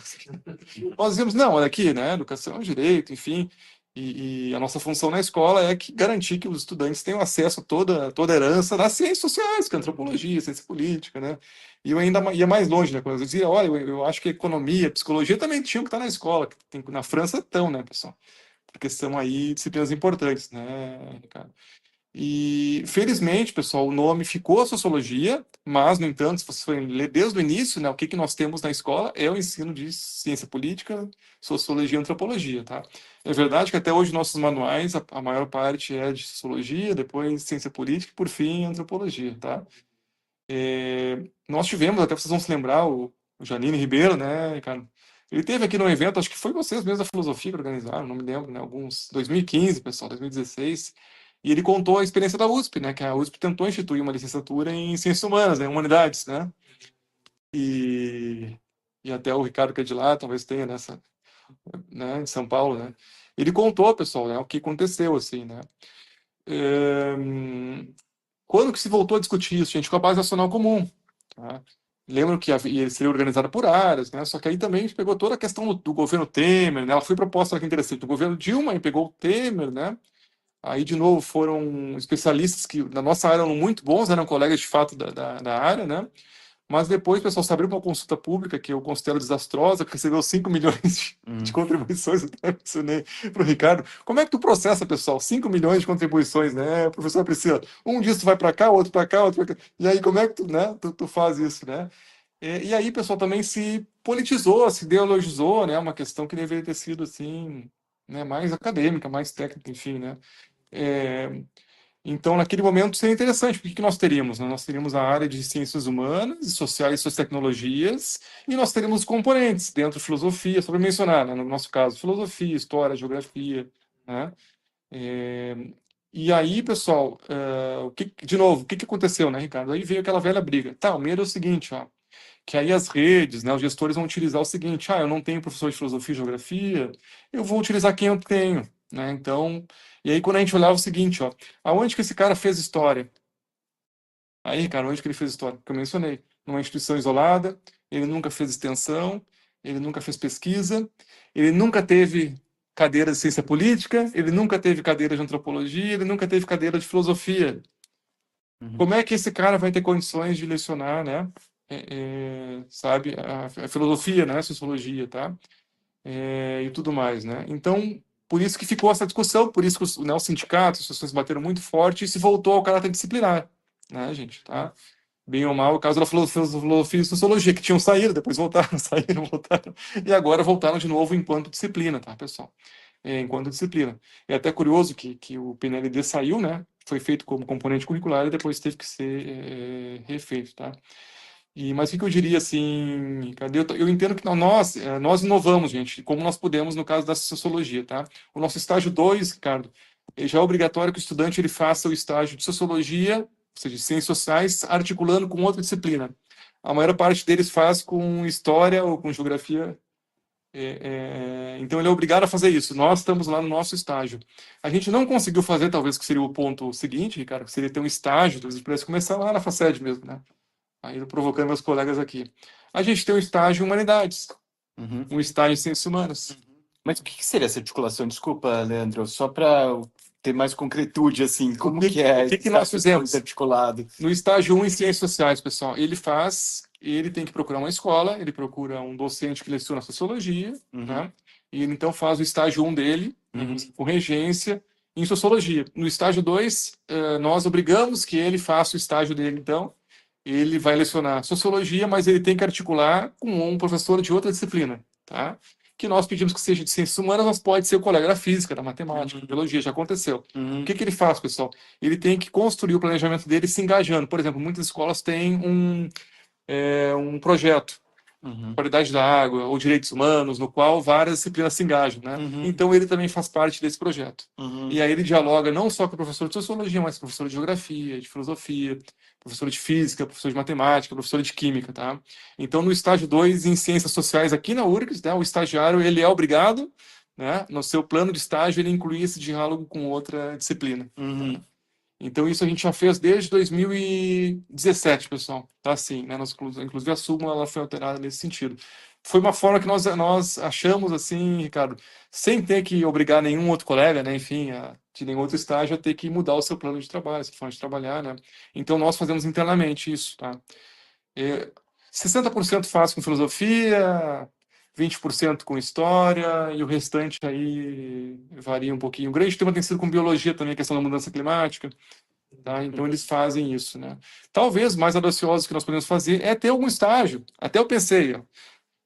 Nós dizemos, não, olha aqui, né? Educação é um direito, enfim. E a nossa função na escola é que garantir que os estudantes tenham acesso a toda a herança das ciências sociais, que é antropologia, ciência política, né? E eu ainda ia mais longe, né? Quando eu dizia, olha, eu acho que economia, psicologia também tinham que estar na escola. Na França estão, né, pessoal? Porque são aí disciplinas importantes, né, Ricardo? E, felizmente, pessoal, o nome ficou a sociologia, mas, no entanto, se você for ler desde o início, né, o que, que nós temos na escola é o ensino de ciência política, sociologia e antropologia, tá? É verdade que até hoje nossos manuais, a maior parte é de sociologia, depois ciência política e, por fim, antropologia, tá? Nós tivemos, até vocês vão se lembrar, o Janine Ribeiro, né, cara? Ele teve aqui no evento, acho que foi vocês mesmos da filosofia que organizaram, não me lembro, né? Alguns, 2015, pessoal, 2016. E ele contou a experiência da USP, né? Que a USP tentou instituir uma licenciatura em ciências humanas, né? Humanidades, né? E, e até o Ricardo, que é de lá, talvez tenha nessa, né? Em São Paulo, né? Ele contou, pessoal, né? O que aconteceu, assim, né? É, Quando que se voltou a discutir isso, gente? Com a base nacional comum. Tá? Lembro que ele seria organizada por áreas, né? Só que aí também a gente pegou toda a questão do governo Temer, né? Ela foi proposta, olha que interessante, do governo Dilma, e pegou o Temer, né? Aí, de novo, foram especialistas que, na nossa área, eram muito bons, eram colegas de fato da área, né? Mas depois, pessoal, se abriu uma consulta pública, que eu considero desastrosa, que recebeu 5 milhões de contribuições, eu até mencionei para o Ricardo. Como é que tu processa, pessoal? 5 milhões de contribuições, né, professora Priscila? Um disso vai para cá, outro para cá, outro para cá. E aí, como é que tu, né, tu faz isso, né? E aí, pessoal, também se politizou, se ideologizou, né? Uma questão que deveria ter sido, assim, né, mais acadêmica, mais técnica, enfim, né? É, então, naquele momento, seria interessante, porque o que nós teríamos? Né? Nós teríamos a área de ciências humanas, sociais e suas tecnologias, e nós teríamos componentes dentro de filosofia, só para mencionar, né? No nosso caso, filosofia, história, geografia, né? É, e aí, pessoal, de novo, o que aconteceu, né, Ricardo? Aí veio aquela velha briga. Tá, o medo é o seguinte, ó, que aí as redes, né, os gestores vão utilizar o seguinte, eu não tenho professor de filosofia e geografia, eu vou utilizar quem eu tenho, né? Então, e aí quando a gente olhava o seguinte, ó, aonde que esse cara fez história? Aí, cara, onde que ele fez história? Que eu mencionei, numa instituição isolada, ele nunca fez extensão, ele nunca fez pesquisa, ele nunca teve cadeira de ciência política, ele nunca teve cadeira de antropologia, ele nunca teve cadeira de filosofia. Como é que esse cara vai ter condições de lecionar, né? Sabe, a filosofia, né? A sociologia, tá? E tudo mais, né? Então, por isso que ficou essa discussão, por isso que os sindicatos, as associações bateram muito forte e se voltou ao caráter disciplinar, né, gente? Tá? Bem ou mal, o caso da filosofia e sociologia, que tinham saído, depois voltaram, saíram, voltaram, e agora voltaram de novo enquanto disciplina, tá, pessoal? Enquanto disciplina. É até curioso que o PNLD saiu, né? Foi feito como componente curricular e depois teve que ser refeito, tá? Mas o que eu diria assim, cadê? Eu entendo que nós inovamos, gente, como nós podemos no caso da sociologia, tá? O nosso estágio 2, Ricardo, já é obrigatório que o estudante ele faça o estágio de sociologia, ou seja, de ciências sociais, articulando com outra disciplina. A maior parte deles faz com história ou com geografia. Então ele é obrigado a fazer isso. Nós estamos lá no nosso estágio. A gente não conseguiu fazer, talvez que seria o ponto seguinte, Ricardo, que seria ter um estágio, talvez pudesse começar lá na FACED mesmo, né? Aí provocando meus colegas aqui. A gente tem um estágio em humanidades, um estágio em ciências humanas. Mas o que seria essa articulação? Desculpa, Leandro, só para ter mais concretude, assim, como que é O que nós fizemos? articulado? No estágio 1 em ciências sociais, pessoal, ele tem que procurar uma escola, ele procura um docente que leciona sociologia, né? E ele então faz o estágio 1 dele, com regência, em sociologia. No estágio 2, nós obrigamos que ele faça o estágio dele, então, ele vai lecionar sociologia, mas ele tem que articular com um professor de outra disciplina, tá? que nós pedimos que seja de ciências humanas, mas pode ser o colega da física, da matemática, da biologia, já aconteceu. O que ele faz, pessoal? Ele tem que construir o planejamento dele se engajando. Por exemplo, muitas escolas têm um projeto, qualidade da água ou direitos humanos, no qual várias disciplinas se engajam, né? Então ele também faz parte desse projeto. E aí ele dialoga não só com o professor de sociologia, mas com o professor de geografia, de filosofia, professor de física, professor de matemática, professor de química, tá? Então no estágio 2 em ciências sociais aqui na URGS, né, o estagiário ele é obrigado, né, no seu plano de estágio ele incluir esse diálogo com outra disciplina. Tá? Então, isso a gente já fez desde 2017, pessoal. Tá assim, né? Inclusive, a súmula ela foi alterada nesse sentido. Foi uma forma que nós achamos, assim, Ricardo, sem ter que obrigar nenhum outro colega, né? Enfim, de nenhum outro estágio, a ter que mudar o seu plano de trabalho, seu plano de trabalhar, né? Então, nós fazemos internamente isso, tá? 60% faz com filosofia, 20% com história, e o restante aí varia um pouquinho. O grande tema tem sido com biologia também, a questão da mudança climática, tá? Então eles fazem isso, né? Talvez mais audacioso que nós podemos fazer é ter algum estágio. Até eu pensei,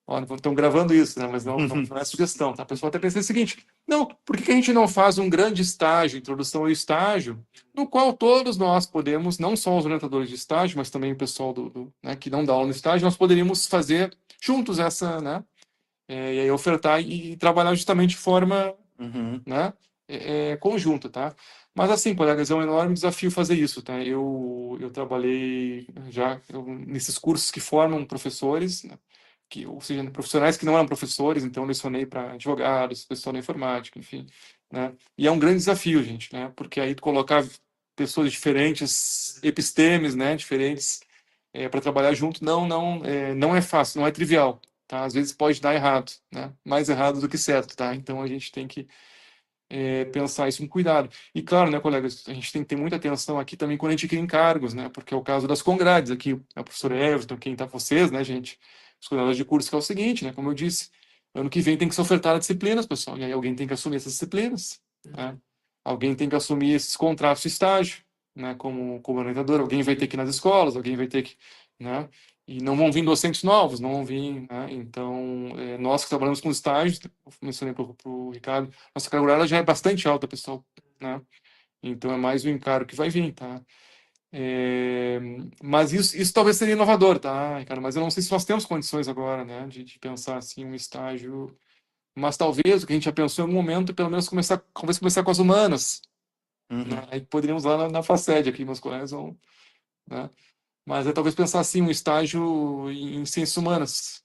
ó, estão gravando isso, né? Mas não é sugestão, tá? A pessoa até pensei o seguinte, não, por que a gente não faz um grande estágio, introdução ao estágio, no qual todos nós podemos, não só os orientadores de estágio, mas também o pessoal né, que não dá aula no estágio, nós poderíamos fazer juntos essa, né? E aí ofertar e trabalhar justamente de forma, né, conjunta, tá? Mas assim, colegas, é um enorme desafio fazer isso, tá? Eu trabalhei já nesses cursos que formam professores, né? Ou seja, profissionais que não eram professores, então lecionei para advogados, pessoal da informática, enfim, né? E é um grande desafio, gente, né? Porque aí colocar pessoas de diferentes epistemes, né, diferentes, para trabalhar junto, não é fácil, não é trivial, tá? Às vezes pode dar errado, né? Mais errado do que certo, tá? Então a gente tem que pensar isso com cuidado. E claro, né, colegas, a gente tem que ter muita atenção aqui também quando a gente cria encargos, né? Porque é o caso das congrades aqui, a professora Everton, quem tá vocês, né, gente? Os coordenadores de curso, que é o seguinte, né? Como eu disse, ano que vem tem que ser ofertada disciplinas, pessoal, e aí alguém tem que assumir essas disciplinas, né? Alguém tem que assumir esses contratos de estágio, né? Como orientador, alguém vai ter que ir nas escolas, alguém vai ter que, né? E não vão vir docentes novos, não vão vir, né? Então, nós que trabalhamos com estágios, eu mencionei para o Ricardo, nossa carga horária já é bastante alta, pessoal, né? Então é mais o encargo que vai vir, tá? Mas isso talvez seria inovador, tá, Ricardo? Mas eu não sei se nós temos condições agora, né, de pensar assim um estágio. Mas talvez o que a gente já pensou em algum momento, pelo menos começar com as humanas, né? Aí poderíamos lá na FACED aqui, meus colegas vão, né? Mas é talvez pensar assim um estágio em ciências humanas,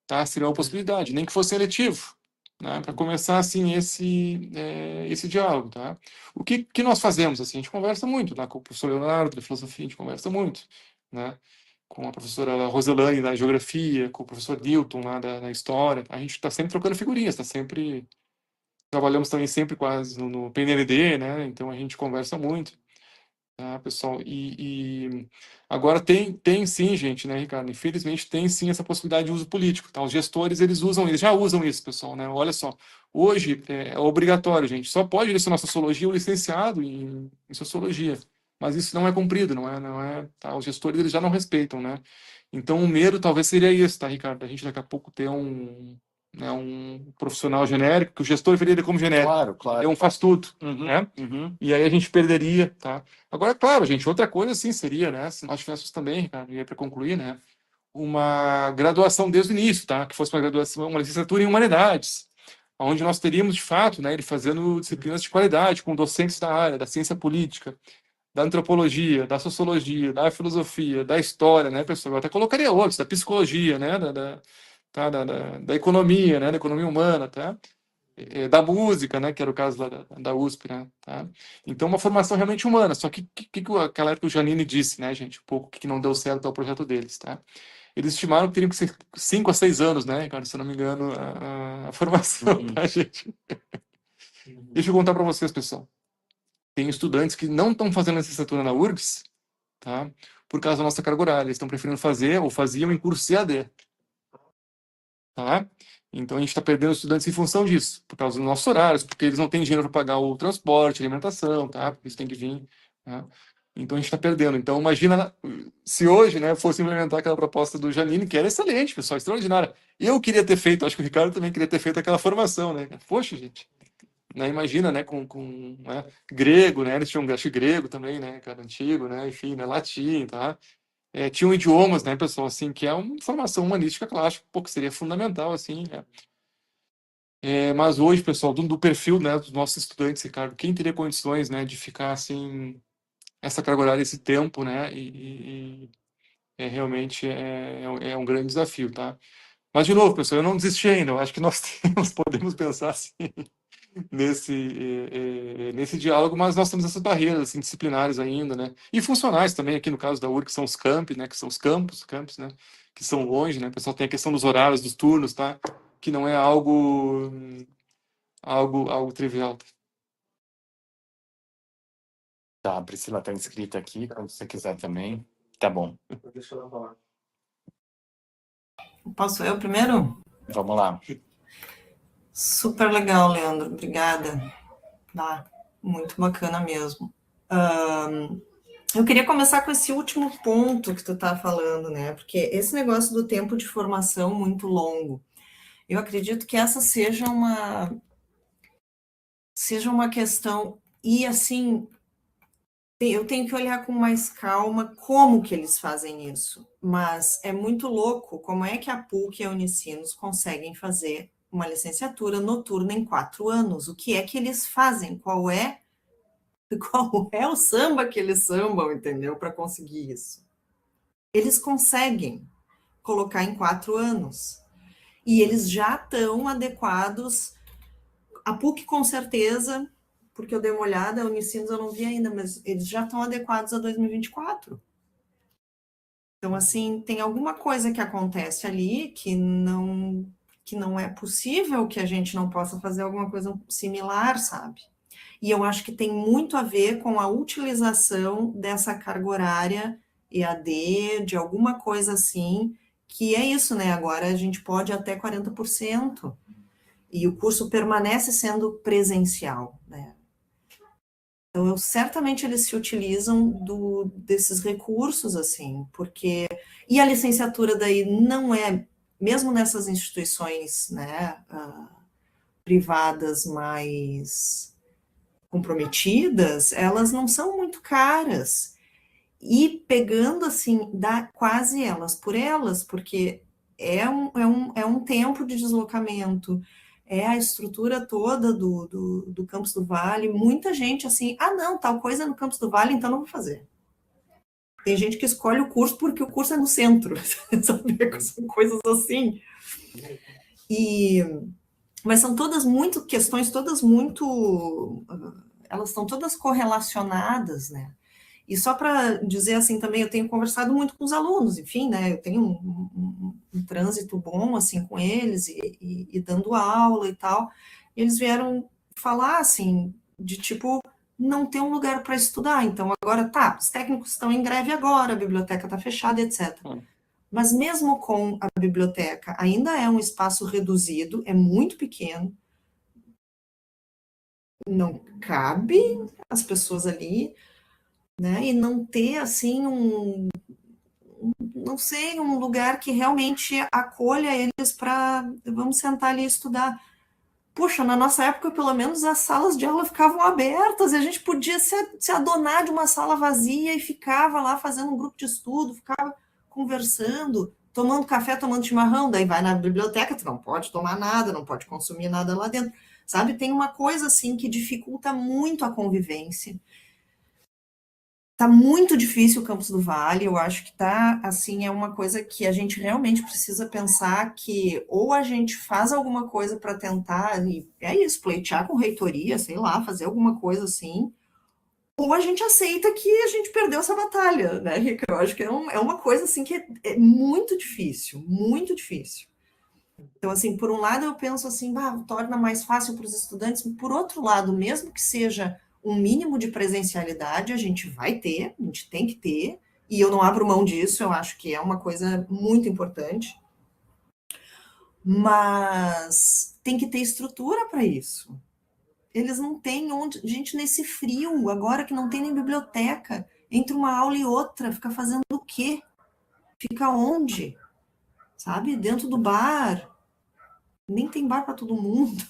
tá? Seria uma possibilidade, nem que fosse eletivo, né? Para começar assim esse diálogo, tá? O que nós fazemos assim? A gente conversa muito, né? Com o professor Leonardo da filosofia, a gente conversa muito, né? Com a professora Roselane da geografia, com o professor Newton lá da história. A gente está sempre trocando figurinhas, está sempre trabalhamos também sempre quase no PNLD, né? Então a gente conversa muito. Tá, pessoal? Agora tem sim, gente, né, Ricardo? Infelizmente tem sim essa possibilidade de uso político, tá? Os gestores, eles já usam isso, pessoal, né? Olha só, hoje é obrigatório, gente. Só pode lecionar sociologia o licenciado em sociologia. Mas isso não é cumprido, não é, tá? Os gestores, eles já não respeitam, né? Então, o medo talvez seria isso, tá, Ricardo? A gente daqui a pouco ter um profissional genérico, que o gestor veria ele como genérico. Claro, claro. É um faz tudo, né? E aí a gente perderia, tá? Agora, claro, gente, outra coisa sim seria, né? Se nós tivéssemos também, Ricardo, e aí para concluir, né? Uma graduação desde o início, tá? Que fosse uma graduação, uma licenciatura em humanidades, onde nós teríamos, de fato, né, ele fazendo disciplinas de qualidade, com docentes da área, da ciência política, da antropologia, da sociologia, da filosofia, da história, né, pessoal? Eu até colocaria outros, da psicologia, né? Da economia, né? Da economia humana, tá? Da música, né, que era o caso lá da USP, né, tá? Então, uma formação realmente humana. Só que aquela época o Janine disse, né, gente, um pouco que não deu certo ao projeto deles, tá? Eles estimaram que teriam que ser 5 a 6 anos, né, Ricardo, se eu não me engano, a formação, tá, gente? Deixa eu contar para vocês, pessoal. Tem estudantes que não estão fazendo licenciatura na URGS, tá? Por causa da nossa carga horária. Eles estão preferindo fazer, ou faziam, em curso CAD, tá? Então a gente está perdendo estudantes em função disso, por causa dos nossos horários, porque eles não têm dinheiro para pagar o transporte, a alimentação, tá? Porque isso tem que vir, tá? Então a gente está perdendo. Então imagina se hoje, né, fosse implementar aquela proposta do Janine, que era excelente, pessoal, extraordinária. Eu queria ter feito, acho que o Ricardo também queria ter feito aquela formação, né? Poxa, gente, né, imagina, né, com né, grego, né, eles tinham, acho que grego também, né, cara, antigo, né, enfim, né, latim, tá? Tinham idiomas, né, pessoal, assim, que é uma formação humanística clássica, pô, que seria fundamental, assim, né? Mas hoje, pessoal, do perfil, né, dos nossos estudantes, Ricardo, quem teria condições, né, de ficar, assim, essa carga horária, esse tempo, né, realmente é um grande desafio, tá? Mas, de novo, pessoal, eu não desisti ainda, eu acho que nós podemos pensar, assim, nesse diálogo, mas nós temos essas barreiras assim, disciplinares ainda, né? E funcionais também, aqui no caso da URC, que são os campi, né? Que são os campos, né? Que são longe, né? O pessoal tem a questão dos horários, dos turnos, tá? Que não é algo trivial. Tá, a Priscila está inscrita aqui, quando você quiser também. Tá bom. Deixa eu falar. Posso eu primeiro? Vamos lá. Super legal, Leandro. Obrigada. Muito bacana mesmo. Eu queria começar com esse último ponto que tu tá falando, né? Porque esse negócio do tempo de formação muito longo, eu acredito que essa seja uma questão, e assim, eu tenho que olhar com mais calma como que eles fazem isso, mas é muito louco como é que a PUC e a Unicinos conseguem fazer uma licenciatura noturna em 4 anos. O que é que eles fazem? Qual é o samba que eles sambam, entendeu? Para conseguir isso. Eles conseguem colocar em 4 anos. E eles já estão adequados. A PUC, com certeza, porque eu dei uma olhada, a Unicinos eu não vi ainda, mas eles já estão adequados a 2024. Então, assim, tem alguma coisa que acontece ali que não é possível que a gente não possa fazer alguma coisa similar, sabe? E eu acho que tem muito a ver com a utilização dessa carga horária EAD, de alguma coisa assim, que é isso, né? Agora a gente pode até 40%, e o curso permanece sendo presencial, né? Então, certamente eles se utilizam desses recursos, assim, porque... E a licenciatura daí não é, mesmo nessas instituições, né, privadas mais comprometidas, elas não são muito caras. E pegando, assim, dá quase elas por elas, porque é um tempo de deslocamento, é a estrutura toda do Campos do Vale. Muita gente, assim, não, tal coisa é no Campos do Vale, então não vou fazer. Tem gente que escolhe o curso porque o curso é no centro, sabe? São coisas assim. Mas são todas muito questões, todas muito... Elas estão todas correlacionadas, né? E só para dizer assim também, eu tenho conversado muito com os alunos, enfim, né? Eu tenho um trânsito bom, assim, com eles, e dando aula e tal. E eles vieram falar, assim, de tipo, não ter um lugar para estudar. Então, agora, os técnicos estão em greve agora, a biblioteca está fechada, etc. Mas mesmo com a biblioteca, ainda é um espaço reduzido, é muito pequeno, não cabe as pessoas ali, né? E não ter, assim, não sei, um lugar que realmente acolha eles para, vamos sentar ali e estudar. Puxa, na nossa época, pelo menos, as salas de aula ficavam abertas e a gente podia se adonar de uma sala vazia e ficava lá fazendo um grupo de estudo, ficava conversando, tomando café, tomando chimarrão, daí vai na biblioteca, tu não pode tomar nada, não pode consumir nada lá dentro, sabe? Tem uma coisa, assim, que dificulta muito a convivência. Tá muito difícil o Campos do Vale, eu acho que assim, é uma coisa que a gente realmente precisa pensar que ou a gente faz alguma coisa para tentar, e é isso, pleitear com reitoria, sei lá, fazer alguma coisa assim, ou a gente aceita que a gente perdeu essa batalha, né, Rica? Eu acho que é uma coisa, assim, que é muito difícil, muito difícil. Então, assim, por um lado eu penso assim, torna mais fácil para os estudantes, por outro lado, mesmo que seja um mínimo de presencialidade, a gente tem que ter, e eu não abro mão disso, eu acho que é uma coisa muito importante, mas tem que ter estrutura para isso. Eles não têm onde, gente, nesse frio, agora que não tem nem biblioteca, Entre uma aula e outra, fica fazendo o quê? Fica onde? Sabe? Dentro do bar. Nem tem bar para todo mundo.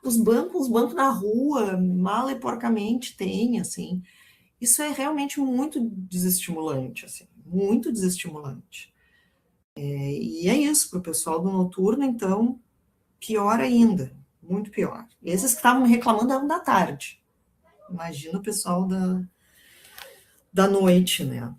Os bancos na rua, mal e porcamente tem, assim. Isso é realmente muito desestimulante, assim, muito desestimulante. E é isso, para o pessoal do noturno, então, pior ainda, muito pior. Esses que estavam reclamando eram da tarde. Imagina o pessoal da noite, né?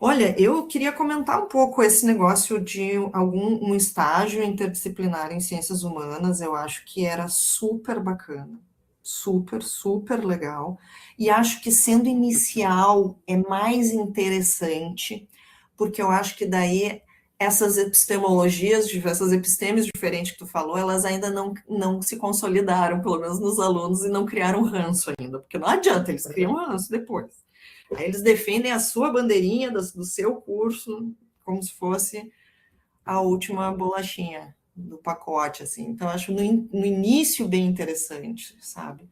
Olha, eu queria comentar um pouco esse negócio de um estágio interdisciplinar em ciências humanas. Eu acho que era super bacana, super, super legal. E acho que sendo inicial é mais interessante, porque eu acho que daí essas epistemologias, essas epistemes diferentes que tu falou, elas ainda não se consolidaram, pelo menos nos alunos, e não criaram ranço ainda, porque não adianta, eles criam ranço depois. Aí eles defendem a sua bandeirinha do seu curso como se fosse a última bolachinha do pacote, assim. Então, eu acho no início bem interessante, sabe?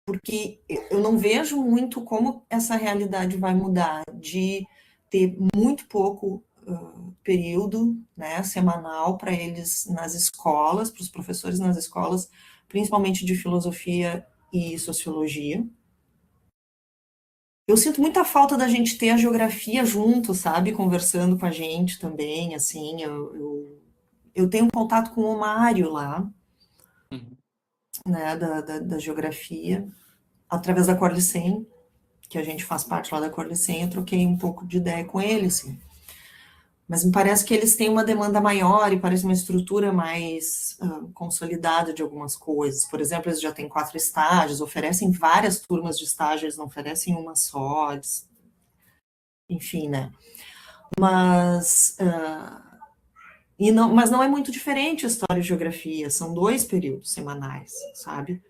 Porque eu não vejo muito como essa realidade vai mudar de ter muito pouco período, né, semanal para eles nas escolas, para os professores nas escolas, principalmente de filosofia e sociologia. Eu sinto muita falta da gente ter a geografia junto, sabe? Conversando com a gente também, assim. Eu tenho contato com o Mário lá, Uhum. né, da geografia, através da Corlicem, que a gente faz parte lá da Corlicem, eu troquei um pouco de ideia com ele, assim. Mas me parece que eles têm uma demanda maior e parece uma estrutura mais consolidada de algumas coisas. Por exemplo, eles já têm 4 estágios, oferecem várias turmas de estágio, eles não oferecem uma só, enfim, né? Mas, mas não é muito diferente a história e geografia, são 2 períodos semanais, sabe?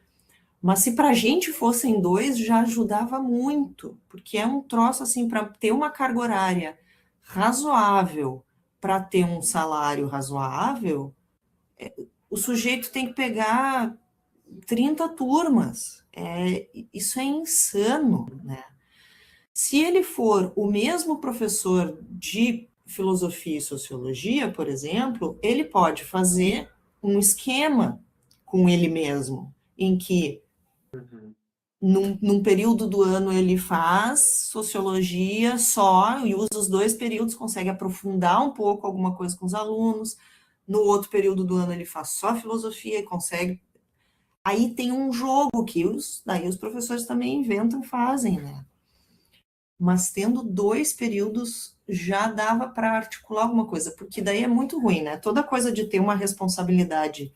Mas se para a gente fossem 2, já ajudava muito, porque é um troço assim, para ter uma carga horária razoável, para ter um salário razoável, o sujeito tem que pegar 30 turmas. Isso é insano, né? Se ele for o mesmo professor de filosofia e sociologia, por exemplo, ele pode fazer um esquema com ele mesmo, em que num período do ano ele faz sociologia só e usa os 2 períodos, consegue aprofundar um pouco alguma coisa com os alunos. No outro período do ano ele faz só filosofia e consegue. Aí tem um jogo que daí os professores também inventam e fazem, né? Mas tendo 2 períodos já dava para articular alguma coisa, porque daí é muito ruim, né? Toda coisa de ter uma responsabilidade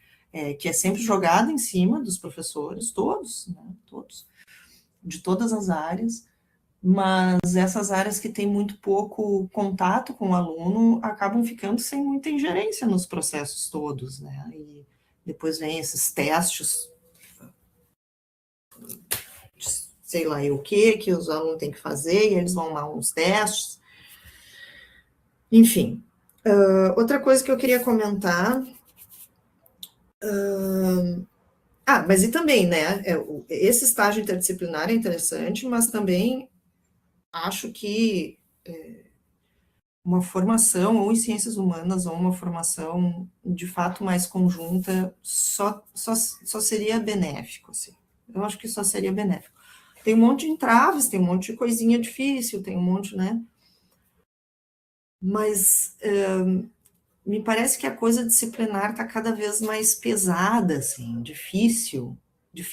que é sempre jogada em cima dos professores, todos, né? Todos, de todas as áreas, mas essas áreas que têm muito pouco contato com o aluno acabam ficando sem muita ingerência nos processos todos, né? E depois vem esses testes, sei lá o que os alunos têm que fazer, e eles vão lá uns testes. Enfim, outra coisa que eu queria comentar. Mas e também, né? Esse estágio interdisciplinar é interessante, mas também acho que uma formação ou em ciências humanas ou uma formação de fato mais conjunta só seria benéfico, assim. Eu acho que só seria benéfico. Tem um monte de entraves, tem um monte de coisinha difícil, tem um monte, né? Mas me parece que a coisa disciplinar está cada vez mais pesada, assim, difícil de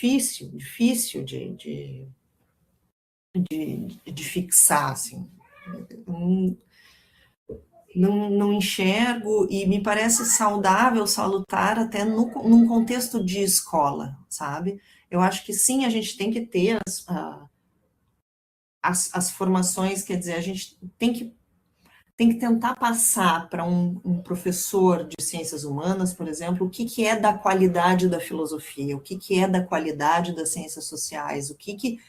fixar, assim. Não enxergo, e me parece saudável, salutar, até num contexto de escola, sabe? Eu acho que sim, a gente tem que ter as formações, quer dizer, a gente tem que tentar passar para um professor de ciências humanas, por exemplo, o que é da qualidade da filosofia, o que é da qualidade das ciências sociais, o que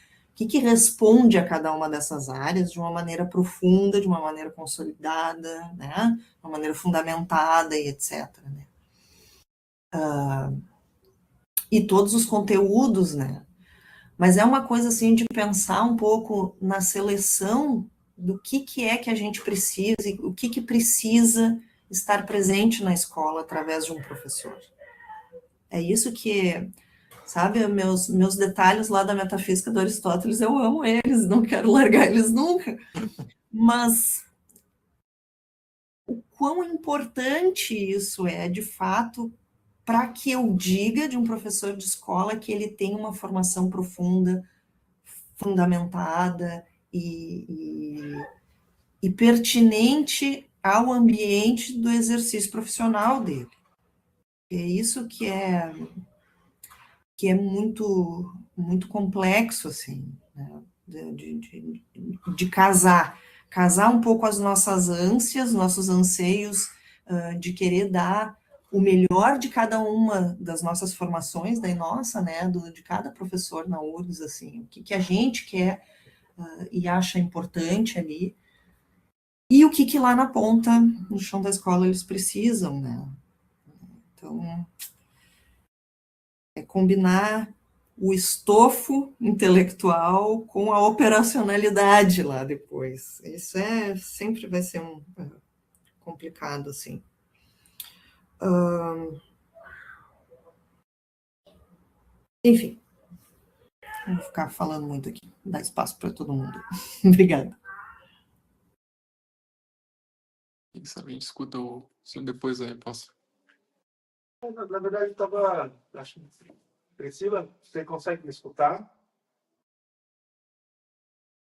responde a cada uma dessas áreas de uma maneira profunda, de uma maneira consolidada, né? De uma maneira fundamentada e etc. Né? E todos os conteúdos, né? Mas é uma coisa assim de pensar um pouco na seleção do que é que a gente precisa e o que precisa estar presente na escola através de um professor. É isso que, sabe, meus detalhes lá da metafísica do Aristóteles, eu amo eles, não quero largar eles nunca. Mas o quão importante isso é, de fato, para que eu diga de um professor de escola que ele tem uma formação profunda, fundamentada e pertinente ao ambiente do exercício profissional dele. É isso que é muito, muito complexo, assim, né? de casar um pouco as nossas ânsias, nossos anseios de querer dar o melhor de cada uma das nossas formações, daí nossa, né, de cada professor na URGS, assim, o que a gente quer e acha importante ali, e o que lá na ponta, no chão da escola, eles precisam, né? Então, é combinar o estofo intelectual com a operacionalidade lá depois. Isso sempre vai ser complicado, assim. Enfim, não vou ficar falando muito aqui, dá espaço para todo mundo. Obrigada. Isso, a gente escuta o senhor depois aí, posso. Na verdade, estava. Priscila, você consegue me escutar?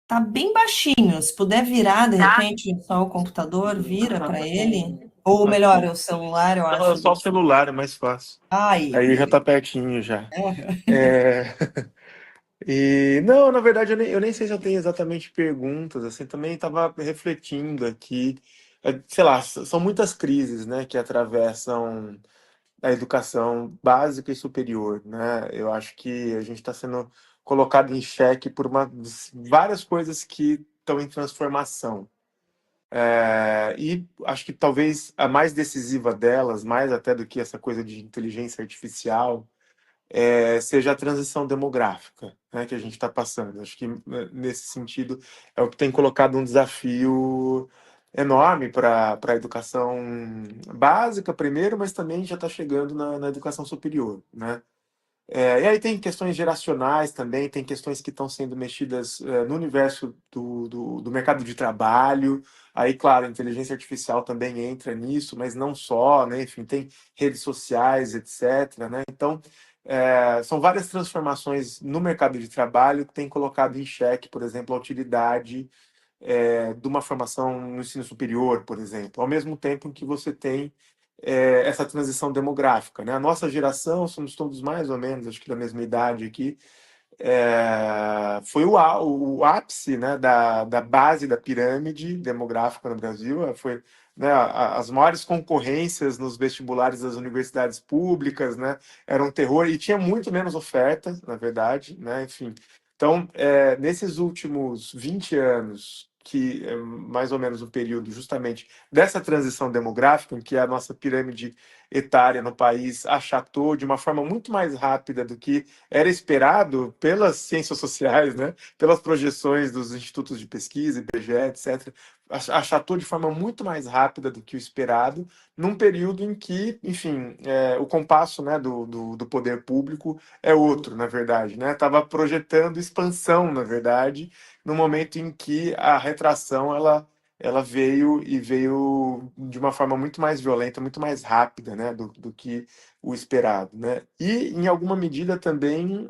Tá bem baixinho, se puder virar, de repente, só o computador, vira para ele. Ou melhor, o celular, eu acho. Não, só o celular é mais fácil. Ai, Aí já tá pertinho já. É... E não, na verdade, eu nem sei se eu tenho exatamente perguntas, assim, também estava refletindo aqui. Sei lá, são muitas crises, né, que atravessam a educação básica e superior, né? Eu acho que a gente está sendo colocado em xeque por várias coisas que estão em transformação. E acho que talvez a mais decisiva delas, mais até do que essa coisa de inteligência artificial, seja a transição demográfica, né, que a gente está passando. Acho que nesse sentido é o que tem colocado um desafio enorme para a educação básica primeiro, mas também já está chegando na educação superior, né? E aí tem questões geracionais também, tem questões que estão sendo mexidas no universo do mercado de trabalho. Aí, claro, a inteligência artificial também entra nisso, mas não só, né? Enfim, tem redes sociais, etc., né? Então, são várias transformações no mercado de trabalho que têm colocado em xeque, por exemplo, a utilidade de uma formação no ensino superior, por exemplo, ao mesmo tempo em que você tem essa transição demográfica, né? A nossa geração, somos todos mais ou menos, acho que da mesma idade aqui, foi o ápice, né, da base da pirâmide demográfica no Brasil, foi, né, as maiores concorrências nos vestibulares das universidades públicas, né, era um terror e tinha muito menos oferta, na verdade, né, enfim. Então, nesses últimos 20 anos, que é mais ou menos o período justamente dessa transição demográfica, em que a nossa pirâmide etária no país achatou de uma forma muito mais rápida do que era esperado pelas ciências sociais, né, pelas projeções dos institutos de pesquisa, IBGE, etc., achatou de forma muito mais rápida do que o esperado, num período em que, enfim, o compasso, né, do poder público é outro, na verdade, né? Estava projetando expansão, na verdade, no momento em que a retração ela veio de uma forma muito mais violenta, muito mais rápida, né, do que o esperado, né? E em alguma medida também,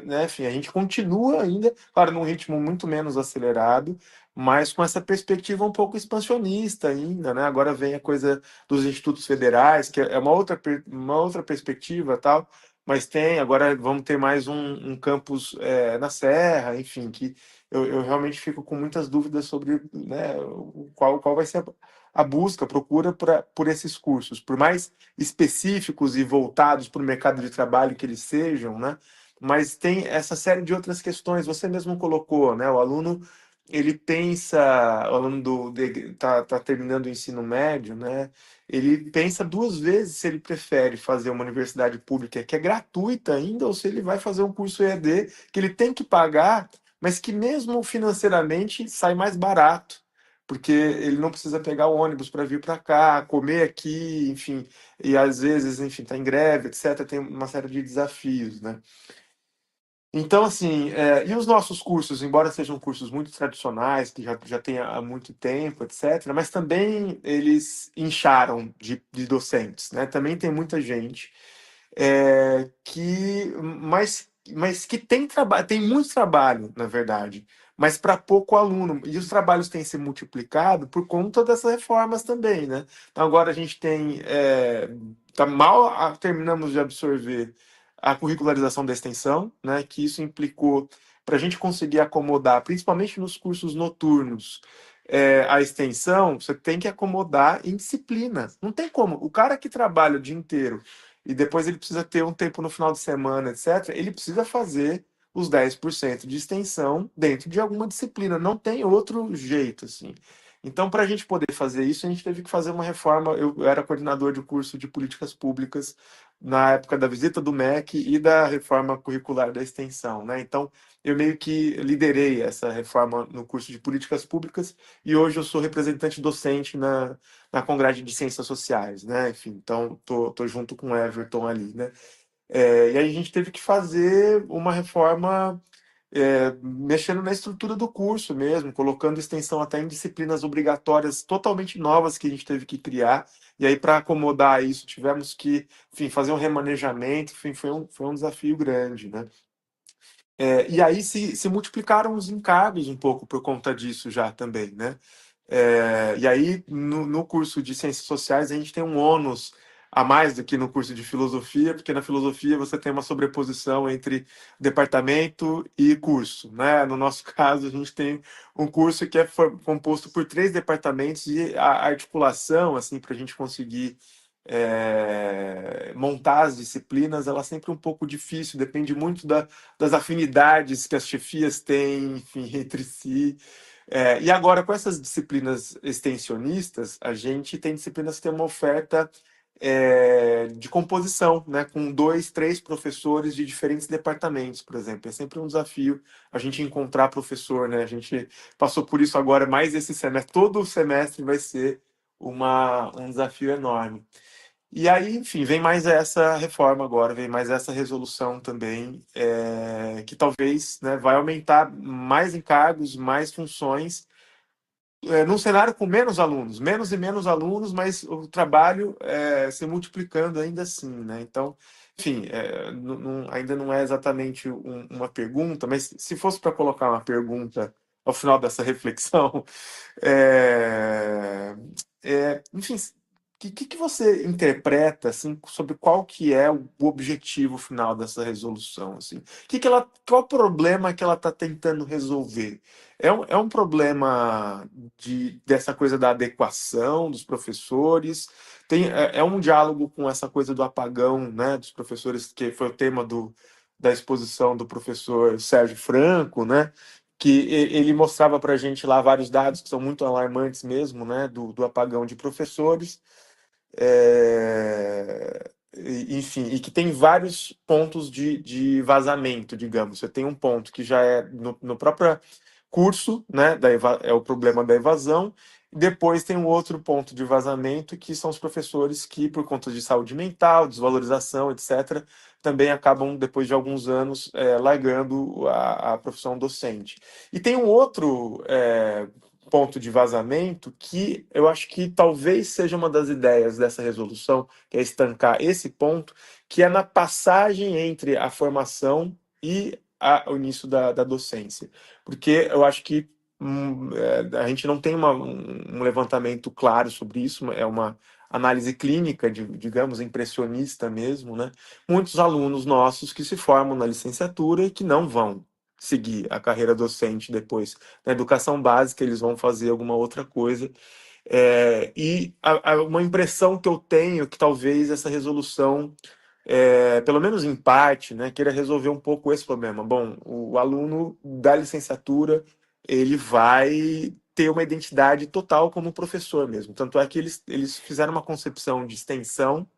né, enfim, a gente continua ainda, claro, num ritmo muito menos acelerado, mas com essa perspectiva um pouco expansionista ainda, né? Agora vem a coisa dos institutos federais, que é uma outra perspectiva, tal, mas agora vamos ter mais um campus na Serra, enfim, que eu realmente fico com muitas dúvidas sobre, né, qual vai ser a busca, a procura por esses cursos, por mais específicos e voltados para o mercado de trabalho que eles sejam, né? Mas tem essa série de outras questões. Você mesmo colocou, né? O aluno ele pensa, o aluno tá terminando o ensino médio, né? Ele pensa duas vezes se ele prefere fazer uma universidade pública que é gratuita ainda, ou se ele vai fazer um curso EAD que ele tem que pagar, mas que mesmo financeiramente sai mais barato, porque ele não precisa pegar o ônibus para vir para cá, comer aqui, enfim, e às vezes, enfim, tá em greve, etc. Tem uma série de desafios, né? Então, assim, e os nossos cursos, embora sejam cursos muito tradicionais, que já tem há muito tempo, etc., mas também eles incharam de docentes, né? Também tem muita gente mas que tem trabalho, tem muito trabalho, na verdade, mas para pouco aluno. E os trabalhos têm se multiplicado por conta dessas reformas também, né? Então agora a gente tem, terminamos de absorver a curricularização da extensão, né? Que isso implicou para a gente conseguir acomodar, principalmente nos cursos noturnos, a extensão, você tem que acomodar em disciplinas. Não tem como. O cara que trabalha o dia inteiro e depois ele precisa ter um tempo no final de semana, etc., ele precisa fazer os 10% de extensão dentro de alguma disciplina. Não tem outro jeito, assim. Então, para a gente poder fazer isso, a gente teve que fazer uma reforma. Eu era coordenador de curso de políticas públicas na época da visita do MEC e da reforma curricular da extensão, né? Então, eu meio que liderei essa reforma no curso de políticas públicas e hoje eu sou representante docente na Congrade de Ciências Sociais, né? Enfim, então tô junto com o Everton ali, né? E aí a gente teve que fazer uma reforma mexendo na estrutura do curso mesmo, colocando extensão até em disciplinas obrigatórias totalmente novas que a gente teve que criar. E aí, para acomodar isso, tivemos que, enfim, fazer um remanejamento, enfim, foi um desafio grande, né? E aí se multiplicaram os encargos um pouco por conta disso já também, né? E aí, no curso de Ciências Sociais, a gente tem um ônus a mais do que no curso de Filosofia, porque na Filosofia você tem uma sobreposição entre departamento e curso, né? No nosso caso, a gente tem um curso que é composto por 3 departamentos e a articulação, assim, para a gente conseguir montar as disciplinas, ela é sempre um pouco difícil, depende muito das afinidades que as chefias têm, enfim, entre si. E agora, com essas disciplinas extensionistas, a gente tem disciplinas que têm uma oferta de composição, né, com 2, 3 professores de diferentes departamentos, por exemplo. É sempre um desafio a gente encontrar professor, né? A gente passou por isso agora, mais esse semestre. Todo o semestre vai ser um desafio enorme. E aí, enfim, vem mais essa reforma agora, vem mais essa resolução também, que talvez, né, vai aumentar mais encargos, mais funções, num cenário com menos e menos alunos, mas o trabalho se multiplicando ainda assim, né? Então, enfim, ainda não é exatamente uma pergunta, mas se fosse para colocar uma pergunta ao final dessa reflexão, enfim, que você interpreta assim sobre qual que é o objetivo final dessa resolução, assim? Qual problema que ela está tentando resolver? É um problema dessa coisa da adequação dos professores? É um diálogo com essa coisa do apagão, né, dos professores, que foi o tema da exposição do professor Sérgio Franco, né? Que ele mostrava para a gente lá vários dados que são muito alarmantes mesmo, né, do apagão de professores, enfim, e que tem vários pontos de vazamento, digamos. Você tem um ponto que já é no próprio curso, né, é o problema da evasão, e depois tem um outro ponto de vazamento, que são os professores que, por conta de saúde mental, desvalorização, etc., também acabam, depois de alguns anos, largando a profissão docente. E tem um outro ponto de vazamento que eu acho que talvez seja uma das ideias dessa resolução, que é estancar esse ponto, que é na passagem entre a formação e o início da docência. Porque eu acho que a gente não tem um levantamento claro sobre isso, é uma análise clínica, digamos, impressionista mesmo, né? Muitos alunos nossos que se formam na licenciatura e que não vão seguir a carreira docente depois. Na educação básica, eles vão fazer alguma outra coisa. E uma impressão que eu tenho que talvez essa resolução, pelo menos em parte, né, queira resolver um pouco esse problema. Bom, o aluno da licenciatura ele vai ter uma identidade total como professor mesmo. Tanto é que eles fizeram uma concepção de extensão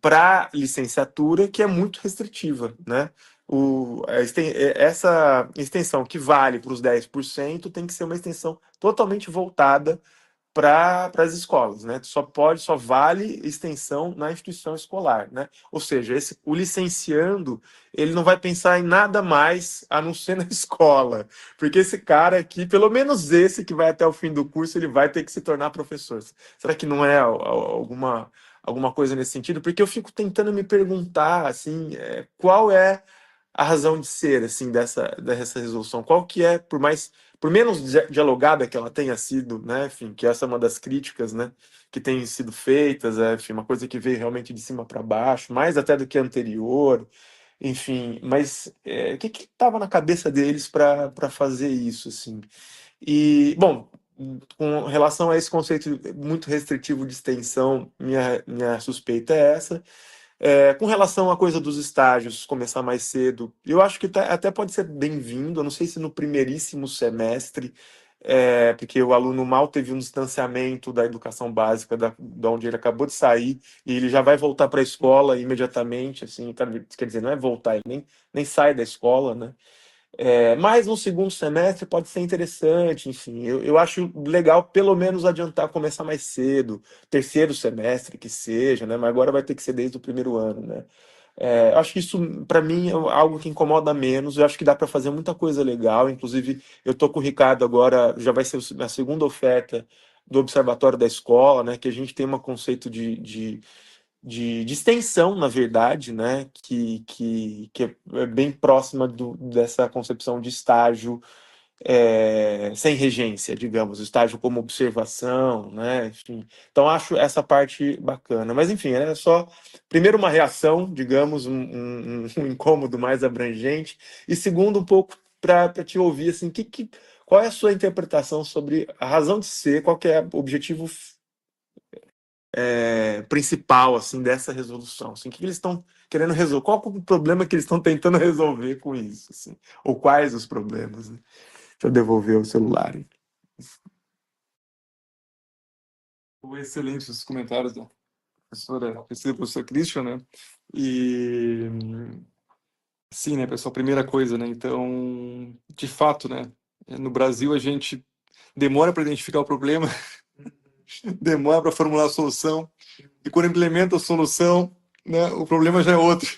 para licenciatura que é muito restritiva, né? Essa extensão que vale para os 10% tem que ser uma extensão totalmente voltada para as escolas, né? Só vale extensão na instituição escolar, né? Ou seja, o licenciando, ele não vai pensar em nada mais a não ser na escola, porque esse cara aqui, pelo menos esse que vai até o fim do curso, ele vai ter que se tornar professor. Será que não é alguma coisa nesse sentido? Porque eu fico tentando me perguntar, assim, qual é a razão de ser, assim, dessa resolução? Qual que é, por menos dialogada que ela tenha sido, né, enfim, que essa é uma das críticas, né, que têm sido feitas, enfim, uma coisa que veio realmente de cima para baixo, mais até do que a anterior, enfim, mas o que estava na cabeça deles para fazer isso, assim? E, bom, com relação a esse conceito muito restritivo de extensão, minha suspeita é essa. Com relação à coisa dos estágios começar mais cedo, eu acho que até pode ser bem-vindo. Eu não sei se no primeiríssimo semestre, porque o aluno mal teve um distanciamento da educação básica, da onde ele acabou de sair, e ele já vai voltar para a escola imediatamente, assim, quer dizer, não é voltar, ele nem sai da escola, né? Mas no segundo semestre pode ser interessante, enfim. Eu acho legal pelo menos adiantar, começar mais cedo, terceiro semestre que seja, né? Mas agora vai ter que ser desde o primeiro ano, né? Eu acho que isso, para mim, é algo que incomoda menos. Eu acho que dá para fazer muita coisa legal. Inclusive, eu tô com o Ricardo agora, já vai ser a segunda oferta do Observatório da Escola, né? Que a gente tem um conceito de extensão, na verdade, né, que é bem próxima dessa concepção de estágio sem regência, digamos, estágio como observação, né, enfim. Então, acho essa parte bacana. Mas, enfim, é só, primeiro, uma reação, digamos, um incômodo mais abrangente, e segundo, um pouco para te ouvir, assim, qual é a sua interpretação sobre a razão de ser, qual que é o objetivo principal assim dessa resolução, assim, o que eles estão querendo resolver, qual é o problema que eles estão tentando resolver com isso, assim, ou quais os problemas, né? Deixa eu devolver o celular. Foi excelente os comentários da professora Christian, né? E sim, né, pessoal, primeira coisa, né? Então, de fato, né, no Brasil a gente demora para identificar o problema, demora para formular a solução, e quando implementa a solução, né, o problema já é outro.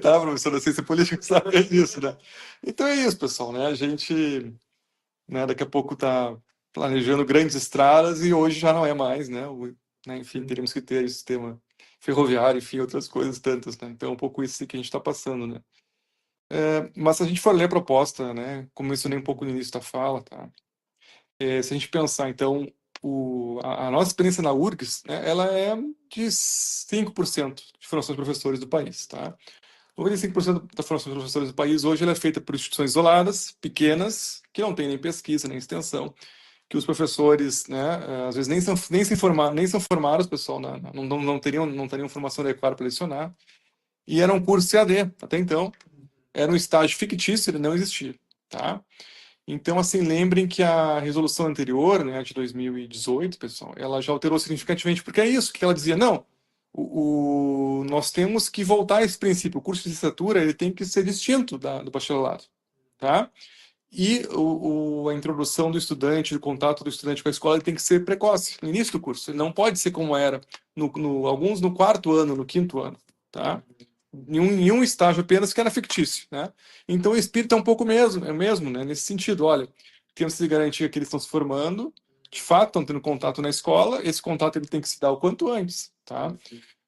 Tá, professor da ciência política sabe disso, né? Então é isso, pessoal, né? A gente, né, daqui a pouco está planejando grandes estradas e hoje já não é mais, né? Enfim, teríamos que ter o sistema ferroviário, enfim, outras coisas tantas, né? Então é um pouco isso que a gente está passando, né? Mas se a gente for ler a proposta, né, como eu mencionei um pouco no início da fala, tá? Se a gente pensar, então, a nossa experiência na URGS, né, ela é de 5% de formação de professores do país, tá? 95% da formação de professores do país hoje ela é feita por instituições isoladas, pequenas, que não têm nem pesquisa, nem extensão, que os professores, né, às vezes nem são formados, pessoal, não teriam formação adequada para lecionar, e era um curso CAD, até então, era um estágio fictício, ele não existia, tá? Então, assim, lembrem que a resolução anterior, né, de 2018, pessoal, ela já alterou significativamente, porque é isso que ela dizia, não, nós temos que voltar a esse princípio, o curso de licenciatura ele tem que ser distinto do bacharelado, tá? E a introdução do estudante, o contato do estudante com a escola, ele tem que ser precoce, no início do curso, ele não pode ser como era, alguns no quarto ano, no quinto ano, tá? Em um estágio apenas que era fictício, né? Então o espírito é um pouco mesmo, né? Nesse sentido, olha, temos que garantir que eles estão se formando, de fato estão tendo contato na escola, esse contato ele tem que se dar o quanto antes, tá?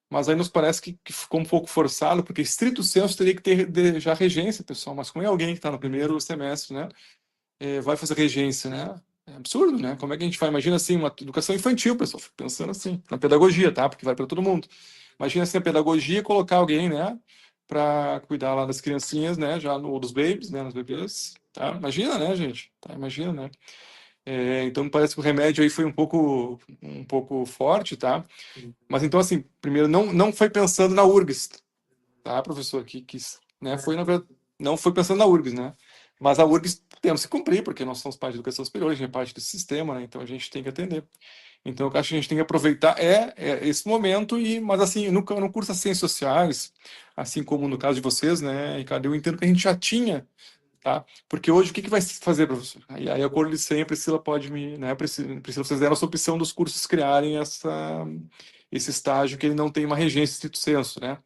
Mas aí nos parece que ficou um pouco forçado, porque estrito senso teria que ter já regência, pessoal, mas como é alguém que está no primeiro semestre, né? Vai fazer regência, né? É absurdo, né? Como é que a gente faz? Imagina assim, uma educação infantil, pessoal, fico pensando assim, na pedagogia, tá? Porque vai para todo mundo. Imagina assim, a pedagogia colocar alguém, né, para cuidar lá das criancinhas, né, ou dos babies, né, nos bebês, tá? Imagina, né, gente? Tá, imagina, né? Então me parece que o remédio aí foi um pouco forte, tá? Mas então assim, primeiro não foi pensando na URGS, tá, professor? Né, foi na verdade, não foi pensando na URGS, né? Mas a URGS temos que cumprir, porque nós somos parte da educação superior, a gente é parte desse sistema, né? Então a gente tem que atender. Então eu acho que a gente tem que aproveitar esse momento, mas assim, no curso de Ciências Sociais, assim como no caso de vocês, né, Ricardo, eu entendo que a gente já tinha, tá? Porque hoje o que vai se fazer, professor? Aí a cor de sempre, Priscila pode me, né, Priscila, vocês deram essa opção dos cursos criarem esse estágio que ele não tem uma regência estrito sensu, né?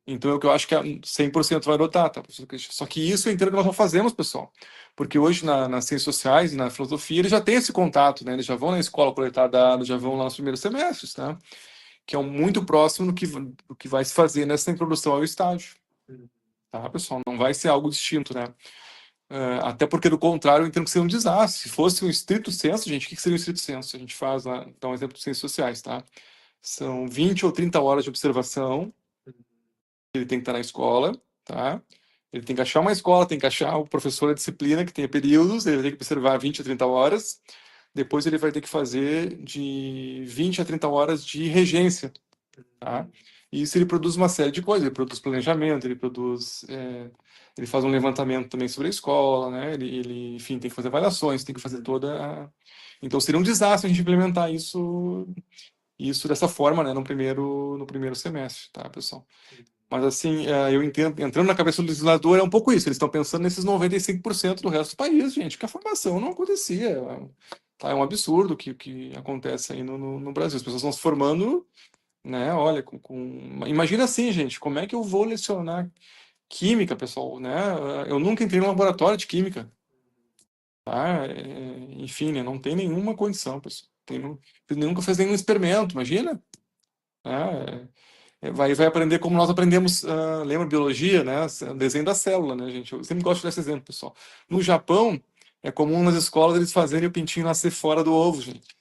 Então, é o que eu acho que 100% vai adotar, tá? Só que isso eu entendo que nós não fazemos, pessoal. Porque hoje, nas ciências sociais e na filosofia, eles já têm esse contato, né? Eles já vão na escola coletar dados, já vão lá nos primeiros semestres, tá? Que é muito próximo do que vai se fazer nessa introdução ao estágio. Tá, pessoal? Não vai ser algo distinto, né? Até porque, do contrário, eu entendo que seria um desastre. Se fosse um estrito senso, gente, o que seria um estrito senso? A gente faz lá, dá um exemplo de ciências sociais, tá? São 20 ou 30 horas de observação, ele tem que estar na escola, tá? Ele tem que achar uma escola, tem que achar o professor da disciplina que tenha períodos, ele vai ter que observar 20 a 30 horas, depois ele vai ter que fazer de 20 a 30 horas de regência, tá? E isso ele produz uma série de coisas, ele produz planejamento, ele faz um levantamento também sobre a escola, né? Enfim, tem que fazer avaliações, tem que fazer Então seria um desastre a gente implementar isso dessa forma, né, no primeiro semestre, tá, pessoal? Mas, assim, eu entendo, entrando na cabeça do legislador, é um pouco isso, eles estão pensando nesses 95% do resto do país, gente, que a formação não acontecia, tá? É um absurdo o que acontece aí no Brasil, as pessoas estão se formando, né, olha, imagina assim, gente, como é que eu vou lecionar química, pessoal, né? Eu nunca entrei num laboratório de química, tá? Enfim, né, não tem nenhuma condição, pessoal, nunca fez nenhum experimento, imagina? Vai aprender como nós aprendemos, lembra biologia, né? O desenho da célula, né, gente? Eu sempre gosto desse exemplo, pessoal. No Japão, é comum nas escolas eles fazerem o pintinho nascer fora do ovo, gente.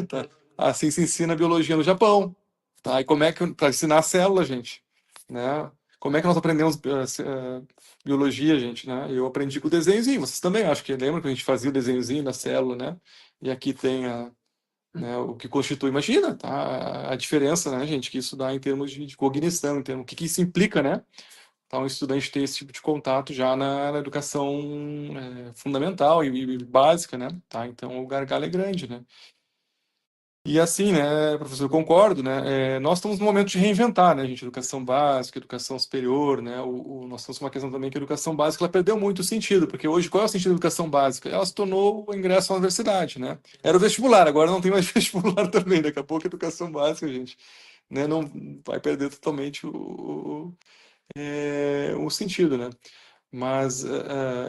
Tá? Assim se ensina biologia no Japão, tá? E como é que para ensinar a célula, gente, né? Como é que nós aprendemos biologia, gente, né? Eu aprendi com o desenhozinho, vocês também, acho que lembram que a gente fazia o desenhozinho da célula, né? E aqui tem né, o que constitui, imagina, tá? A diferença, né, gente, que isso dá em termos de cognição, em termos, o que isso implica, né? Tá, um estudante ter esse tipo de contato já na educação fundamental e básica, né? Tá? Então o gargalo é grande, né? E assim, né, professor, eu concordo, né? Nós estamos no momento de reinventar, né, gente? Educação básica, educação superior, né? Nós temos uma questão também que a educação básica ela perdeu muito o sentido, porque hoje qual é o sentido da educação básica? Ela se tornou o ingresso à universidade, né? Era o vestibular, agora não tem mais vestibular também. Daqui a pouco a educação básica, gente, né? Não vai perder totalmente o sentido, né? Mas,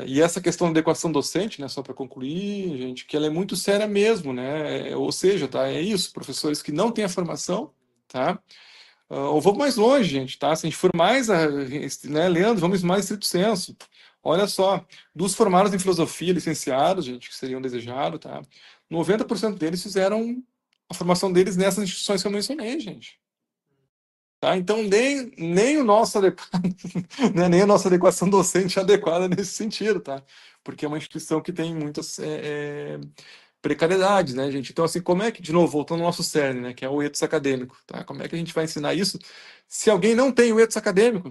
e essa questão da adequação docente, né, só para concluir, gente, que ela é muito séria mesmo, né? Ou seja, tá, é isso, professores que não têm a formação, tá? Ou vamos mais longe, gente, tá? Se a gente for mais, né, Leandro, vamos mais estrito senso. Olha só, dos formados em filosofia, licenciados, gente, que seriam desejados, tá? 90% deles fizeram a formação deles nessas instituições que eu mencionei, gente. Tá? Então, nem o nosso né, nem a nossa adequação docente é adequada nesse sentido, tá? Porque é uma instituição que tem muitas precariedades, né, gente? Então, assim, como é que, de novo, voltando ao nosso cerne, né, que é o ethos acadêmico, tá? Como é que a gente vai ensinar isso se alguém não tem o ethos acadêmico?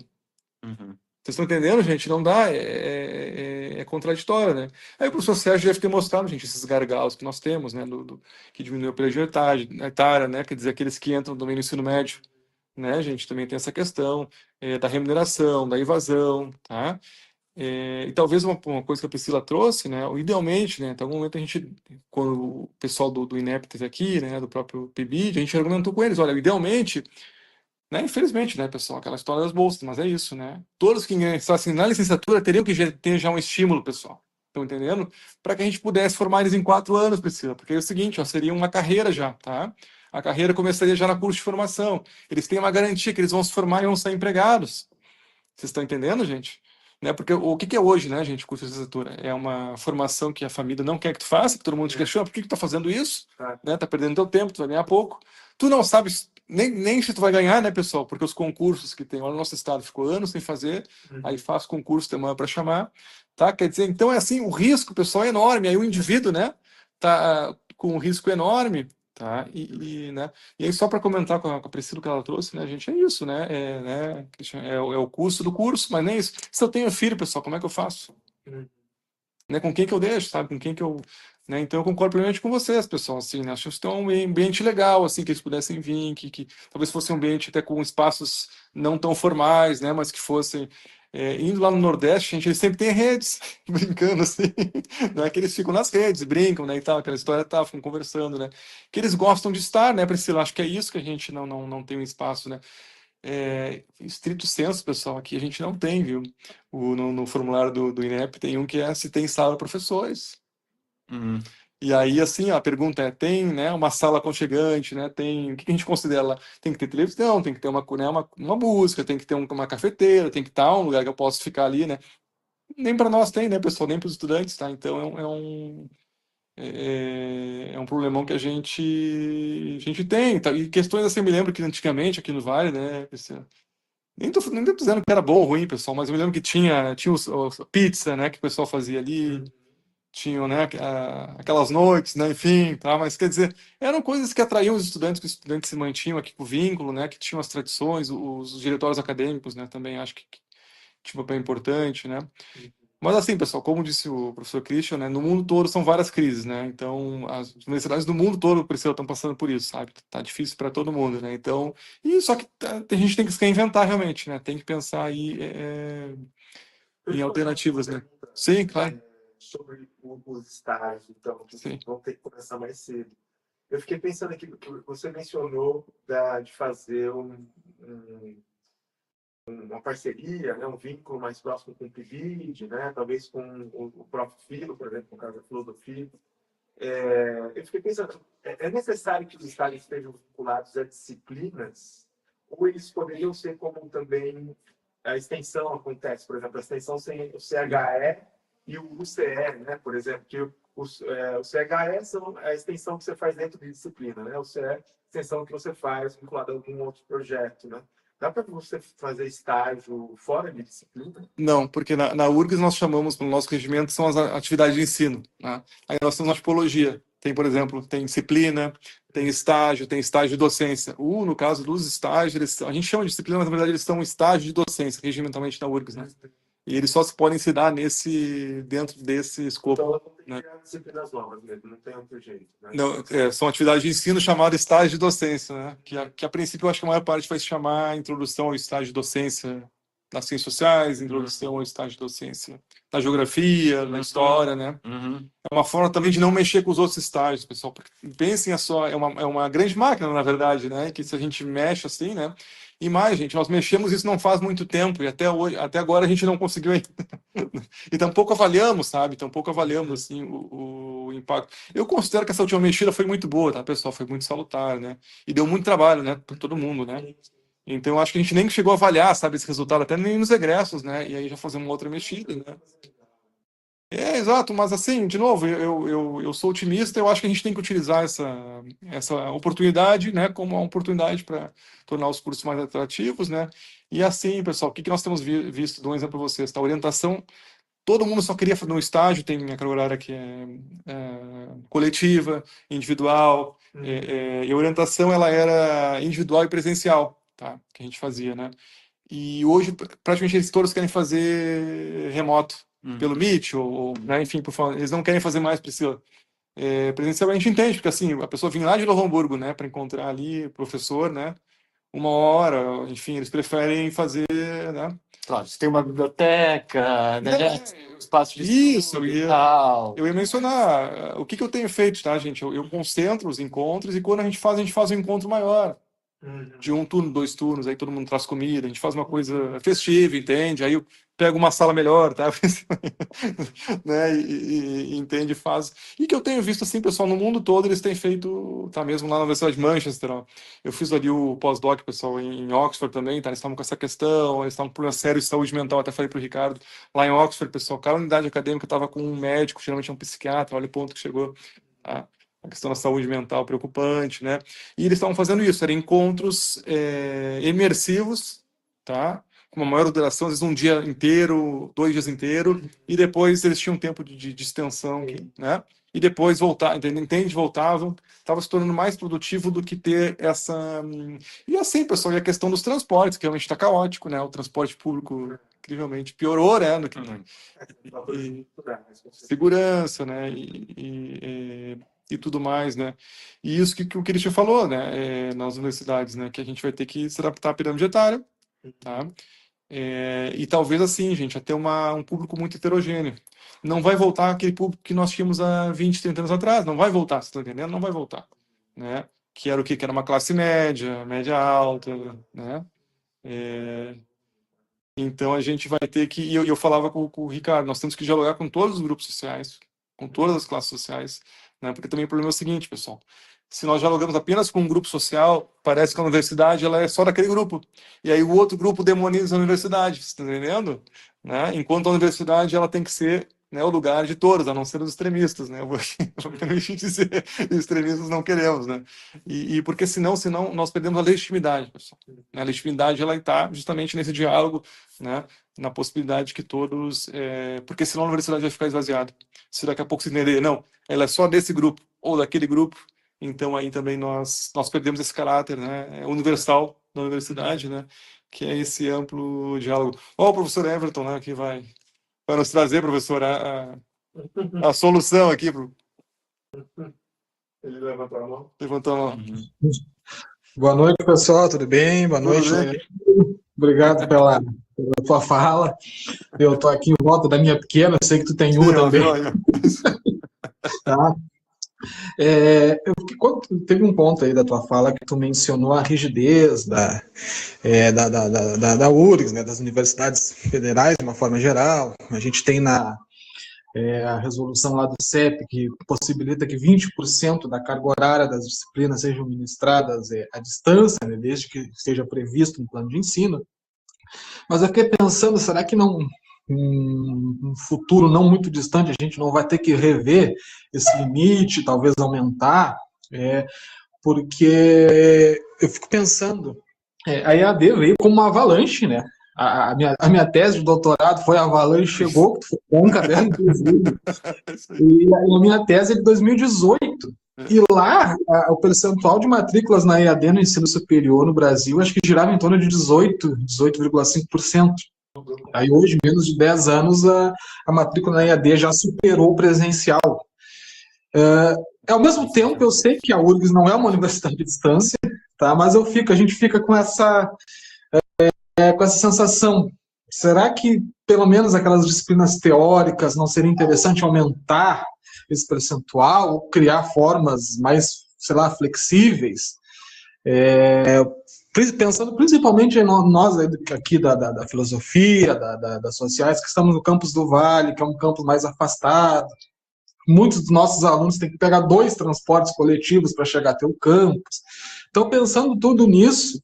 Uhum. Vocês estão entendendo, gente? Não dá, é contraditório, né? Aí o professor Sérgio deve ter mostrado, gente, esses gargalos que nós temos, né, que diminuiu pela etária, né, quer dizer, aqueles que entram também no ensino médio, né, gente, também tem essa questão da remuneração, da evasão, tá? E talvez uma coisa que a Priscila trouxe, né, idealmente, né, até algum momento a gente, quando o pessoal do INEP esteve aqui, né, do próprio PIBID, a gente argumentou com eles, olha, idealmente, né, infelizmente, né, pessoal, aquela história das bolsas, mas é isso, né, todos que ingressassem na licenciatura teriam que ter já um estímulo, pessoal, estão entendendo? Para que a gente pudesse formar eles em 4 anos, Priscila, porque é o seguinte, ó, seria uma carreira já, tá? A carreira começaria já na curso de formação. Eles têm uma garantia que eles vão se formar e vão ser empregados. Vocês estão entendendo, gente? Né? Porque o que é hoje, né, gente, curso de licenciatura? É uma formação que a família não quer que tu faça, que todo mundo te questiona, por que tu tá fazendo isso? Né? Tá perdendo teu tempo, tu vai ganhar pouco. Tu não sabes nem se tu vai ganhar, né, pessoal? Porque os concursos que tem, olha, o nosso estado ficou anos sem fazer, aí faz concurso, tem uma para chamar, tá? Quer dizer, então é assim, o risco, pessoal, é enorme, aí o indivíduo, né, tá com um risco enorme, tá? Né? E aí, só para comentar com a Priscila que ela trouxe, né, gente, é isso, né? É o custo do curso, mas nem isso. Se eu tenho filho, pessoal, como é que eu faço? né? Com quem que eu deixo, sabe? Com quem que eu, né? Então eu concordo plenamente com vocês, pessoal, assim, né? Acho que isso é um ambiente legal, assim, que eles pudessem vir, que talvez fosse um ambiente até com espaços não tão formais, né? Mas que fossem indo lá no Nordeste, gente, eles sempre têm redes, brincando assim, não é que eles ficam nas redes, brincam, né, e tal, aquela história, tá, ficam conversando, né, que eles gostam de estar, né, Priscila, acho que é isso que a gente não tem um espaço, né, estrito senso, pessoal, aqui a gente não tem, viu, no formulário do INEP tem um que é se tem sala para professores. E aí, assim, a pergunta tem, né, uma sala aconchegante, né, tem, o que a gente considera lá? Tem que ter televisão, tem que ter uma música, tem que ter uma cafeteira, tem que estar um lugar que eu possa ficar ali, né? Nem para nós tem, né, pessoal, nem para os estudantes, tá? Então é um problemão que a gente tem, tá? E questões assim, eu me lembro que antigamente aqui no Vale, né, nem tô dizendo que era bom ou ruim, pessoal, mas eu me lembro que tinha pizza, né, que o pessoal fazia ali, tinham, né, aquelas noites, né, enfim, tá, mas quer dizer, eram coisas que atraíam os estudantes, que os estudantes se mantinham aqui com o vínculo, né, que tinham as tradições, os diretórios acadêmicos, né, também acho que tinha um papel importante, né. Mas assim, pessoal, como disse o professor Christian, né, no mundo todo são várias crises, né, então as universidades do mundo todo, Priscila, estão passando por isso, sabe, tá difícil para todo mundo, né, então, e só que a gente tem que se reinventar realmente, né, tem que pensar aí em alternativas, né. Sim, claro. Sobre os estágios, então, que Sim. vão ter que começar mais cedo. Eu fiquei pensando aqui, que você mencionou de fazer uma parceria, né, um vínculo mais próximo com o PIBID, né, talvez com o próprio Filo, por exemplo, no caso da filosofia. Eu fiquei pensando, é necessário que os estágios estejam vinculados a disciplinas, ou eles poderiam ser como também a extensão acontece, por exemplo, a extensão sem o CHE e o UCE, né, por exemplo, que o CHE são a extensão que você faz dentro de disciplina, né, o CE é a extensão que você faz vinculada a algum outro projeto, né. Dá para você fazer estágio fora de disciplina? Não, porque na URGS nós chamamos, no nosso regimento, são as atividades de ensino, né? Aí nós temos uma tipologia. Tem, por exemplo, tem disciplina, tem estágio de docência. No caso dos estágios, a gente chama de disciplina, mas na verdade eles estão em estágio de docência, regimentalmente na URGS, né? E eles só se podem se dar dentro desse escopo. Então, tem que né? criar disciplinas novas mesmo, não tem outro jeito. Né? Não, são atividades de ensino chamadas estágio de docência, né? Que a princípio eu acho que a maior parte vai se chamar Introdução ao Estágio de Docência nas Ciências Sociais, Introdução ao Estágio de Docência na Geografia, na História, né? É uma forma também de não mexer com os outros estágios, pessoal. Porque pensem só, é uma grande máquina, na verdade, né? Que se a gente mexe assim, né? E mais, gente, nós mexemos isso não faz muito tempo e até agora a gente não conseguiu ainda. E tampouco avaliamos, sabe? Tampouco avaliamos assim o impacto. Eu considero que essa última mexida foi muito boa, tá, pessoal? Foi muito salutar, né? E deu muito trabalho, né, para todo mundo, né? Então eu acho que a gente nem chegou a avaliar, sabe, esse resultado até nem nos egressos, né? E aí já fazer uma outra mexida, né? Exato, mas assim, de novo, eu sou otimista, eu acho que a gente tem que utilizar essa oportunidade, né, como uma oportunidade para tornar os cursos mais atrativos, né? E assim, pessoal, o que nós temos visto? Dou um exemplo para vocês, tá? Orientação, todo mundo só queria fazer no estágio, tem a carga horária que é coletiva, individual, e a orientação ela era individual e presencial, tá? Que a gente fazia, né? E hoje, praticamente, eles todos querem fazer remoto, pelo Meet, ou né, enfim, eles não querem fazer mais, Priscila. Presencial a gente entende, porque assim, a pessoa vem lá de Novo Hamburgo, né, para encontrar ali o professor, né, 1 hora, enfim, eles preferem fazer, né. Claro, você tem uma biblioteca, né? Espaço de Isso, estudo e tal. eu ia mencionar o que eu tenho feito, tá, gente? Eu concentro os encontros e quando a gente faz um encontro maior. De 1 turno, 2 turnos, aí todo mundo traz comida, a gente faz uma coisa festiva, entende? Aí eu pego uma sala melhor, tá? né? E entende, faz. E que eu tenho visto assim, pessoal, no mundo todo eles têm feito, tá mesmo lá na Universidade de Manchester, ó. Eu fiz ali o pós-doc, pessoal, em Oxford também, tá? Eles estavam com essa questão, eles estavam com problema sério de saúde mental, até falei pro Ricardo, lá em Oxford, pessoal, cada unidade acadêmica estava com um médico, geralmente é um psiquiatra, olha o ponto que chegou, tá? A questão da saúde mental preocupante, né? E eles estavam fazendo isso, eram encontros imersivos, tá? com uma maior duração, às vezes um dia inteiro, 2 dias inteiro, e depois eles tinham tempo de extensão, né? E depois voltar, entende? Voltavam, estava se tornando mais produtivo do que ter essa... E assim, pessoal, e a questão dos transportes, que realmente está caótico, né? O transporte público incrivelmente piorou, né? E segurança, né? E tudo mais, né? E isso que o Christian falou, né? Nas universidades, né? Que a gente vai ter que se adaptar à pirâmide etária, tá? E talvez assim, gente, até um público muito heterogêneo. Não vai voltar aquele público que nós tínhamos há 20, 30 anos atrás. Não vai voltar, você está entendendo? Não vai voltar, né? Que era o quê? Que era uma classe média, média alta, né? Então a gente vai ter que... E eu falava com o Ricardo, nós temos que dialogar com todos os grupos sociais, com todas as classes sociais, né? Porque também o problema é o seguinte, pessoal. Se nós dialogamos apenas com um grupo social, parece que a universidade ela é só daquele grupo. E aí o outro grupo demoniza a universidade, você está entendendo? Né? Enquanto a universidade ela tem que ser, né, o lugar de todos, a não ser os extremistas, né? Eu vou permitir dizer, extremistas não queremos, né? E porque senão nós perdemos a legitimidade, pessoal. A legitimidade ela está justamente nesse diálogo, né? Na possibilidade que todos... porque senão a universidade vai ficar esvaziada. Se daqui a pouco se entender, não, ela é só desse grupo ou daquele grupo, então aí também nós perdemos esse caráter, né, universal da universidade, né, que é esse amplo diálogo. O professor Everton, né, que vai nos trazer, professor, a solução aqui. Ele levantou a mão. Levantou a mão. Boa noite, pessoal, tudo bem? Boa noite. Obrigado pela tua fala. Eu estou aqui em volta da minha pequena, sei que tu tem uma também. Tá? Teve um ponto aí da tua fala que tu mencionou a rigidez da URGS, né, das universidades federais, de uma forma geral. A gente tem a resolução lá do CEP, que possibilita que 20% da carga horária das disciplinas sejam ministradas à distância, né, desde que esteja previsto no plano de ensino. Mas eu fiquei pensando, será que não, um futuro não muito distante, a gente não vai ter que rever esse limite, talvez aumentar? Porque eu fico pensando, a EAD veio como uma avalanche, né? A minha tese de doutorado foi a avalanche chegou, com um caderno, inclusive, e a minha tese é de 2018. E lá, o percentual de matrículas na EAD no ensino superior no Brasil, acho que girava em torno de 18,5%. Aí hoje, menos de 10 anos, a matrícula na EAD já superou o presencial. Ao mesmo tempo, eu sei que a URGS não é uma universidade de distância, tá? Mas a gente fica com essa sensação. Será que, pelo menos, aquelas disciplinas teóricas não seria interessante aumentar esse percentual ou criar formas mais, sei lá, flexíveis? Pensando principalmente em nós aqui da filosofia, das sociais, que estamos no campus do Vale, que é um campus mais afastado. Muitos dos nossos alunos têm que pegar 2 transportes coletivos para chegar até o campus. Então, pensando tudo isso,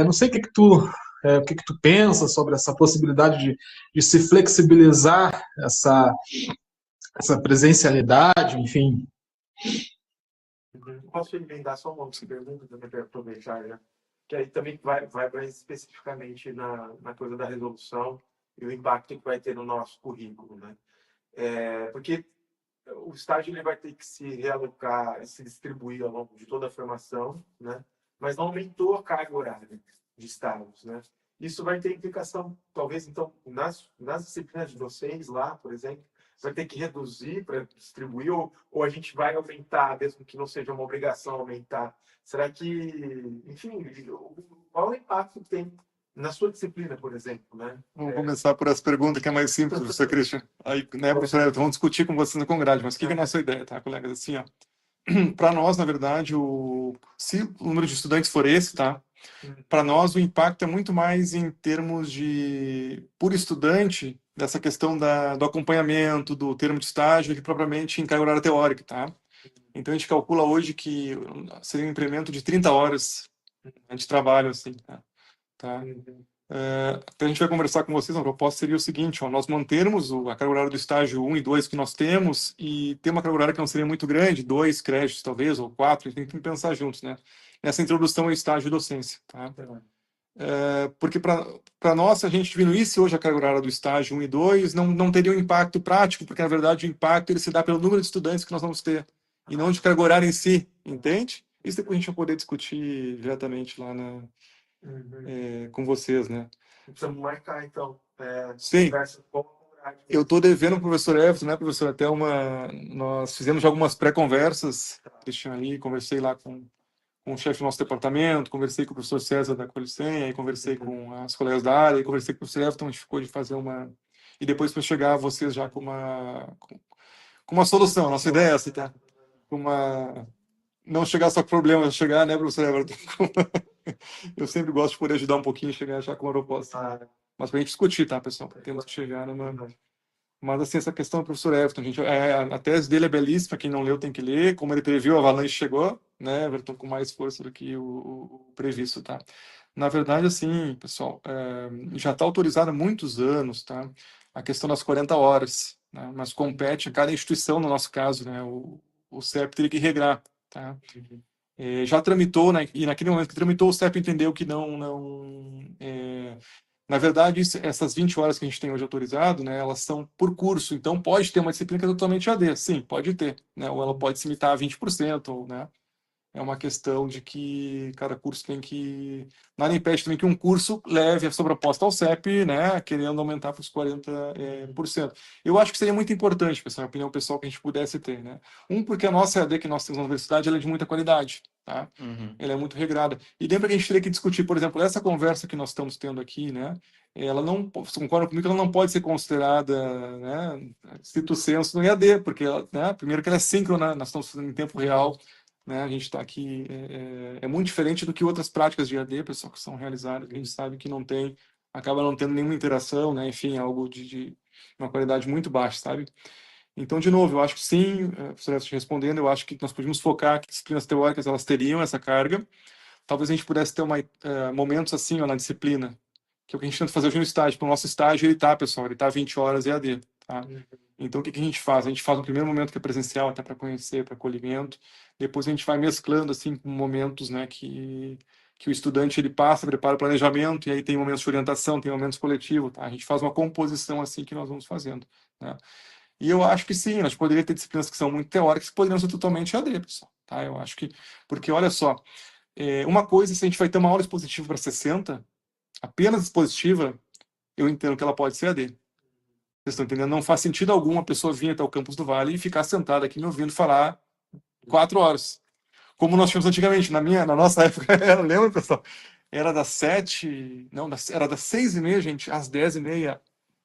não sei o que tu pensa sobre essa possibilidade de se flexibilizar essa presencialidade, enfim. Posso emendar só uma pergunta também para aproveitar, né? Que aí também vai mais especificamente na coisa da resolução e o impacto que vai ter no nosso currículo, né? Porque o estágio ele vai ter que se realocar, se distribuir ao longo de toda a formação, né? Mas não aumentou a carga horária de estágios, né? Isso vai ter implicação, talvez, então, nas disciplinas de vocês lá, por exemplo, vai ter que reduzir para distribuir, ou a gente vai aumentar, mesmo que não seja uma obrigação aumentar? Será que, enfim, qual é o impacto que tem na sua disciplina, por exemplo, né? Vamos começar por essa pergunta que é mais simples, professor Christian. Aí, né, professor, vamos discutir com vocês no Congrade, mas o que é a nossa ideia, tá, colegas? Assim, ó, para nós, na verdade, se o número de estudantes for esse, tá? Para nós, o impacto é muito mais em termos de, por estudante, dessa questão do acompanhamento, do termo de estágio, que propriamente em carga horária teórica, tá? Então, a gente calcula hoje que seria um incremento de 30 horas de trabalho, assim, tá? A gente vai conversar com vocês, a proposta seria o seguinte, ó, nós mantermos a carga horária do estágio 1 e 2 que nós temos e ter uma carga horária que não seria muito grande, 2 créditos talvez, ou 4, a gente tem que pensar juntos, né? Nessa introdução ao estágio de docência, tá? porque para nós, se a gente diminuísse hoje a carga horária do estágio 1 e 2, não teria um impacto prático, porque, na verdade, o impacto ele se dá pelo número de estudantes que nós vamos ter, e não de carga horária em si, entende? Isso depois a gente vai poder discutir diretamente lá com vocês, né? Precisamos marcar, então. Sim. Conversa com a comunidade. Eu estou devendo ao professor Everton, né, professor? Nós fizemos já algumas pré-conversas, Cristian, ali, conversei lá com o chefe do nosso departamento, conversei com o professor César da Colicem, aí conversei com as colegas da área, aí conversei com o professor Everton, a gente ficou de fazer uma... E depois para chegar a vocês já com uma solução. Nossa ideia é essa, tá? Não chegar só com problemas, chegar, né, professor Everton? Eu sempre gosto de poder ajudar um pouquinho, chegar já com uma proposta. Mas para a gente discutir, tá, pessoal? Temos que chegar numa... Mas, assim, essa questão do professor Everton, gente, a tese dele é belíssima, quem não leu tem que ler. Como ele previu, a avalanche chegou, né, Everton, com mais força do que o previsto, tá? Na verdade, assim, pessoal, já está autorizado há muitos anos, tá? A questão das 40 horas, né? Mas compete a cada instituição, no nosso caso, né? O CEP teria que regrar, tá? Já tramitou, né? E naquele momento que tramitou, o CEP entendeu que na verdade, essas 20 horas que a gente tem hoje autorizado, né, elas são por curso, então pode ter uma disciplina que é totalmente AD, sim, pode ter, né, ou ela pode se limitar a 20%, ou, né, é uma questão de que cada curso tem que... Nada impede também que um curso leve a sua proposta ao CEP, né, querendo aumentar para os 40%. Eu acho que seria muito importante, pessoal, a opinião pessoal, que a gente pudesse ter, né. Porque a nossa AD que nós temos na universidade, ela é de muita qualidade, tá? Ela é muito regrada. E lembra que a gente teria que discutir, por exemplo, essa conversa que nós estamos tendo aqui, né, ela não, você concorda comigo que ela não pode ser considerada, né, stricto sensu no EAD, porque, né, primeiro que ela é síncrona, nós estamos fazendo em tempo real, né, a gente está aqui, é muito diferente do que outras práticas de EAD, pessoal, que são realizadas, que a gente sabe que acaba não tendo nenhuma interação, né, enfim, algo de uma qualidade muito baixa, sabe? Então, de novo, eu acho que sim, professor, respondendo, eu acho que nós podíamos focar que disciplinas teóricas elas teriam essa carga. Talvez a gente pudesse ter momentos assim, ó, na disciplina, que é o que a gente tenta fazer hoje no estágio. Para o nosso estágio, ele está, pessoal, ele está 20 horas EAD, tá? Então, o que a gente faz? A gente faz um primeiro momento que é presencial, até para conhecer, para acolhimento. Depois a gente vai mesclando, assim, com momentos, né, que o estudante, ele passa, prepara o planejamento, e aí tem momentos de orientação, tem momentos coletivos, tá? A gente faz uma composição, assim, que nós vamos fazendo, né? E eu acho que sim, nós poderíamos ter disciplinas que são muito teóricas que poderiam ser totalmente AD, pessoal, tá? Eu acho que... Porque, olha só, uma coisa, se a gente vai ter uma aula expositiva para 60, apenas expositiva, eu entendo que ela pode ser AD. Vocês estão entendendo? Não faz sentido algum a pessoa vir até o campus do Vale e ficar sentada aqui me ouvindo falar 4 horas. Como nós tínhamos antigamente, na nossa época, lembra, pessoal? Era das 7, não, era das 6h30, gente, às 10h30,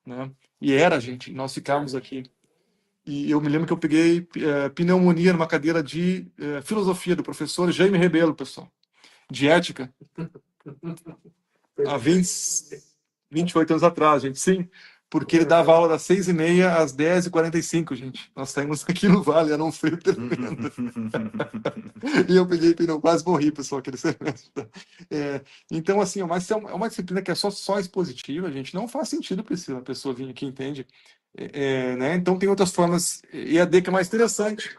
né? E gente, nós ficávamos aqui. E eu me lembro que eu peguei pneumonia numa cadeira de filosofia do professor Jaime Rebelo, pessoal, de ética, há 28 anos atrás, gente, sim, porque ele dava aula das 6h30 às 10h45, gente. Nós saímos aqui no Vale, era um frio tremendo. E eu peguei pneu, quase morri, pessoal, aquele semestre. Então, assim, mas é uma disciplina que é só expositiva, gente, não faz sentido para a pessoa vir aqui, entende? Né? Então, tem outras formas, EAD que é mais interessante.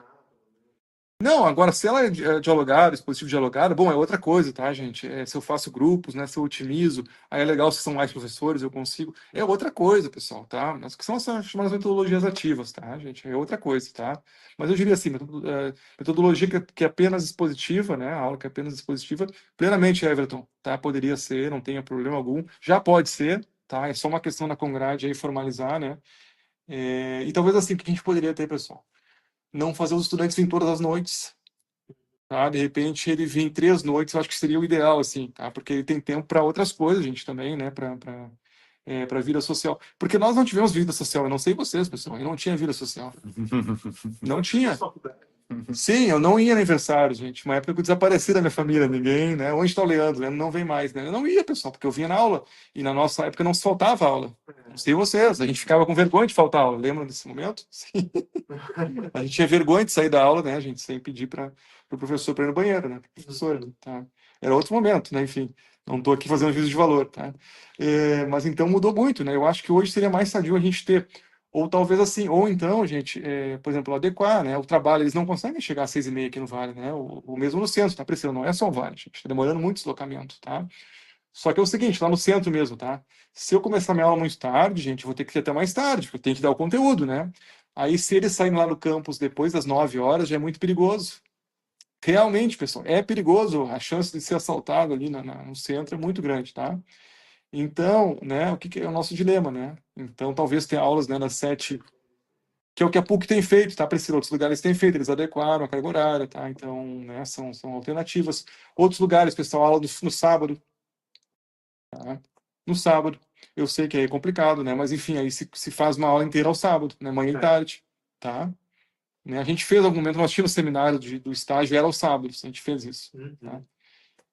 Não, agora, se ela é dialogada, expositivo dialogado, bom, é outra coisa, tá, gente? Se eu faço grupos, né, se eu otimizo, aí é legal se são mais professores, eu consigo. É outra coisa, pessoal, tá? Mas que são as chamadas metodologias ativas, tá, gente? É outra coisa, tá? Mas eu diria assim, metodologia que é apenas expositiva, né? A aula que é apenas expositiva, plenamente, Everton, tá? Poderia ser, não tenha problema algum. Já pode ser, tá? É só uma questão da Congrade aí formalizar, né? E talvez assim, o que a gente poderia ter, pessoal? Não fazer os estudantes vir todas as noites, tá? De repente ele vir 3 noites, eu acho que seria o ideal, assim, tá? Porque ele tem tempo para outras coisas, gente, também, né? Para vida social. Porque nós não tivemos vida social, eu não sei vocês, pessoal, eu não tinha vida social. Não tinha. Sim, eu não ia aniversário, gente. Uma época que eu desapareci da minha família, ninguém, né? Onde está o Leandro? Leandro não vem mais, né? Eu não ia, pessoal, porque eu vinha na aula. E na nossa época não se faltava aula. Não sei vocês, a gente ficava com vergonha de faltar aula. Lembram desse momento? Sim. A gente tinha vergonha de sair da aula, né? A gente sem pedir para o professor para ir no banheiro, né? Professora, tá? Era outro momento, né? Enfim, não estou aqui fazendo juízo de valor, tá? Mas então mudou muito, né? Eu acho que hoje seria mais sadio a gente ter. Ou talvez assim, ou então, gente, por exemplo, adequar, né? O trabalho, eles não conseguem chegar às 6h30 aqui no Vale, né? O mesmo no centro, tá precisando, não é só o Vale, gente. Está demorando muito o deslocamento, tá? Só que é o seguinte, lá no centro mesmo, tá? Se eu começar minha aula muito tarde, gente, eu vou ter que ir até mais tarde, porque eu tenho que dar o conteúdo, né? Aí, se eles saírem lá no campus depois das 9 horas, já é muito perigoso. Realmente, pessoal, é perigoso. A chance de ser assaltado ali no centro é muito grande, tá? Então, né, o que é o nosso dilema, né? Então, talvez tenha aulas, né, das 7, que é o que a PUC tem feito, tá, Priscila? Outros lugares têm feito, eles adequaram a carga horária, tá? Então, né, são alternativas. Outros lugares, pessoal, aula no sábado, tá? No sábado. Eu sei que aí é complicado, né? Mas, enfim, aí se faz uma aula inteira ao sábado, né? Manhã e tarde, tá? Né? A gente fez algum momento, nós tínhamos seminário do estágio, era aos sábados, a gente fez isso, tá?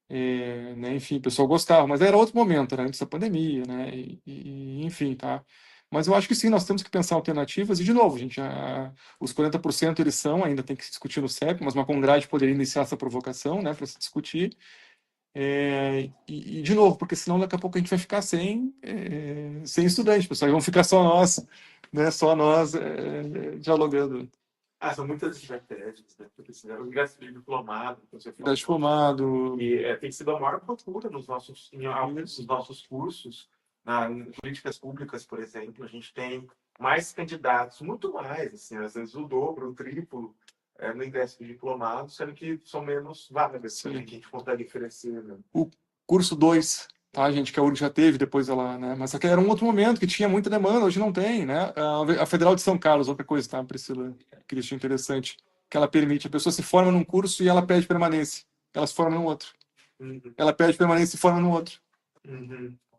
Né, enfim, o pessoal gostava, mas era outro momento, era antes da pandemia, né? Enfim, tá? Mas eu acho que sim, nós temos que pensar alternativas, e de novo, gente, os 40% eles são, ainda tem que se discutir no CEP, mas uma Congrade poderia iniciar essa provocação, né, para se discutir. De novo, porque senão daqui a pouco a gente vai ficar sem estudante, pessoal, e vão ficar só nós, né? Só nós dialogando. São muitas estratégias, né? Porque o ingresso de diplomado, que você falou. Diplomado. E tem sido a maior procura em alguns dos nossos cursos, em políticas públicas, por exemplo, a gente tem mais candidatos, muito mais, assim, às vezes o dobro, o triplo, no ingresso de diplomado, sendo que são menos vagas que a gente consegue oferecer. Né? O curso 2, tá, gente, que a URG já teve, depois ela, né, mas aquele era um outro momento que tinha muita demanda, hoje não tem, né? A Federal de São Carlos, outra coisa, tá, Priscila, Cristian, interessante, que ela permite, a pessoa se forma num curso e ela pede permanência, ela se forma num outro. Ela pede permanência e se forma num outro.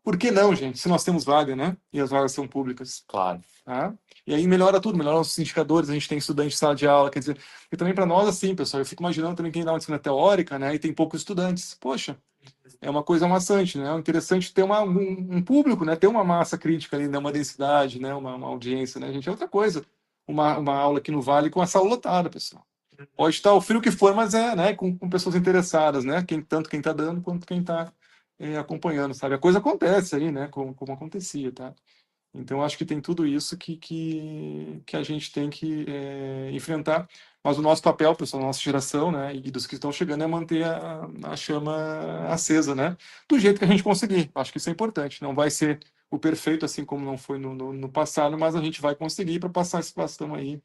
Por que não, gente, se nós temos vaga, né? E as vagas são públicas. Claro. Tá? E aí melhora tudo, melhora os indicadores, a gente tem estudante em sala de aula, quer dizer, e também para nós, assim, pessoal, eu fico imaginando também quem dá uma disciplina teórica, né, e tem poucos estudantes. Poxa, é uma coisa maçante, né? É interessante ter um público, né? Ter uma massa crítica ali, né? Uma densidade, né? Uma audiência, né, gente? É outra coisa. Uma aula aqui no Vale com a sala lotada, pessoal. Pode estar o frio que for, mas né? Com pessoas interessadas, né? Tanto quem está dando quanto quem está acompanhando, sabe? A coisa acontece aí, né? Como acontecia, tá? Então, acho que tem tudo isso que a gente tem que enfrentar. Mas o nosso papel, pessoal, da nossa geração, né, e dos que estão chegando, é manter a chama acesa, né, do jeito que a gente conseguir. Acho que isso é importante. Não vai ser o perfeito, assim como não foi no passado, mas a gente vai conseguir para passar esse bastão aí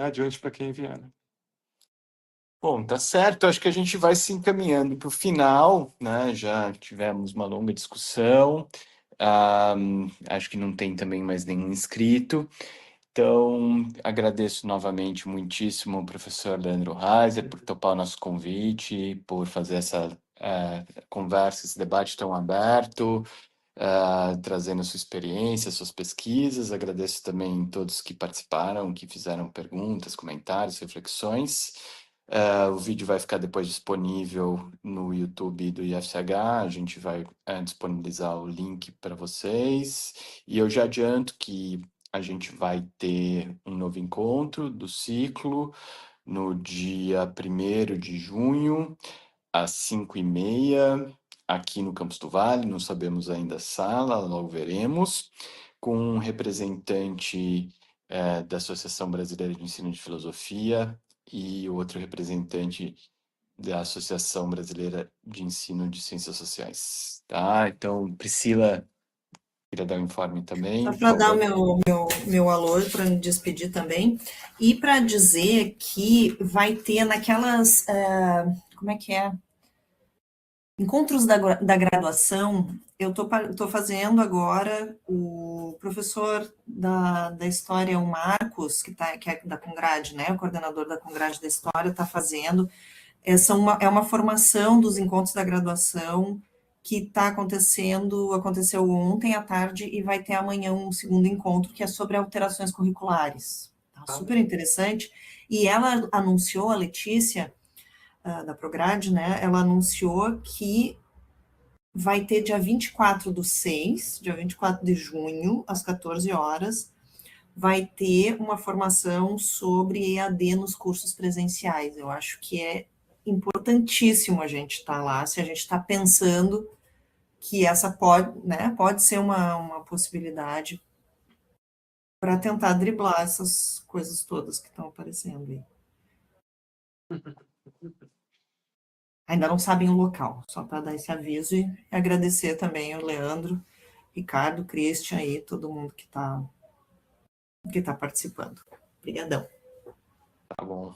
adiante para quem vier. Né? Bom, tá certo. Acho que a gente vai se encaminhando para o final, né? Já tivemos uma longa discussão. Acho que não tem também mais nenhum inscrito. Então, agradeço novamente muitíssimo ao professor Leandro Reiser por topar o nosso convite, por fazer essa conversa, esse debate tão aberto, trazendo a sua experiência, suas pesquisas. Agradeço também todos que participaram, que fizeram perguntas, comentários, reflexões. O vídeo vai ficar depois disponível no YouTube do IFCH, a gente vai disponibilizar o link para vocês, e eu já adianto que a gente vai ter um novo encontro do ciclo no dia 1º de junho, às 5h30, aqui no Campus do Vale, não sabemos ainda a sala, logo veremos, com um representante da Associação Brasileira de Ensino de Filosofia e outro representante da Associação Brasileira de Ensino de Ciências Sociais. Tá? Então, Priscila, queria dar um informe também. Só para dar o meu alô, para me despedir também, e para dizer que vai ter naquelas, como é que é? Encontros da graduação, eu estou fazendo agora, o professor da História, o Marcos, que é da Congrade, né, o coordenador da Congrade da História, está fazendo, é uma formação dos encontros da graduação que está aconteceu ontem à tarde e vai ter amanhã um segundo encontro, que é sobre alterações curriculares. Tá super interessante. E ela anunciou, a Letícia, da Prograde, né, ela anunciou que vai ter dia 24/6, dia 24 de junho, às 14 horas, vai ter uma formação sobre EAD nos cursos presenciais. Eu acho que é importantíssimo a gente estar lá, se a gente está pensando que essa pode ser uma possibilidade para tentar driblar essas coisas todas que estão aparecendo aí. Ainda não sabem o local, só para dar esse aviso e agradecer também o Leandro, Ricardo, Christian e todo mundo que tá participando. Obrigadão. Tá bom.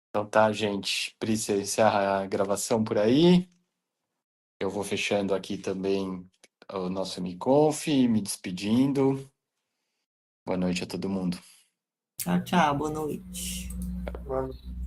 Então tá, gente. Precisa encerrar a gravação por aí. Eu vou fechando aqui também o nosso MiConf, me despedindo. Boa noite a todo mundo. Tchau, tchau. Boa noite. Vamos.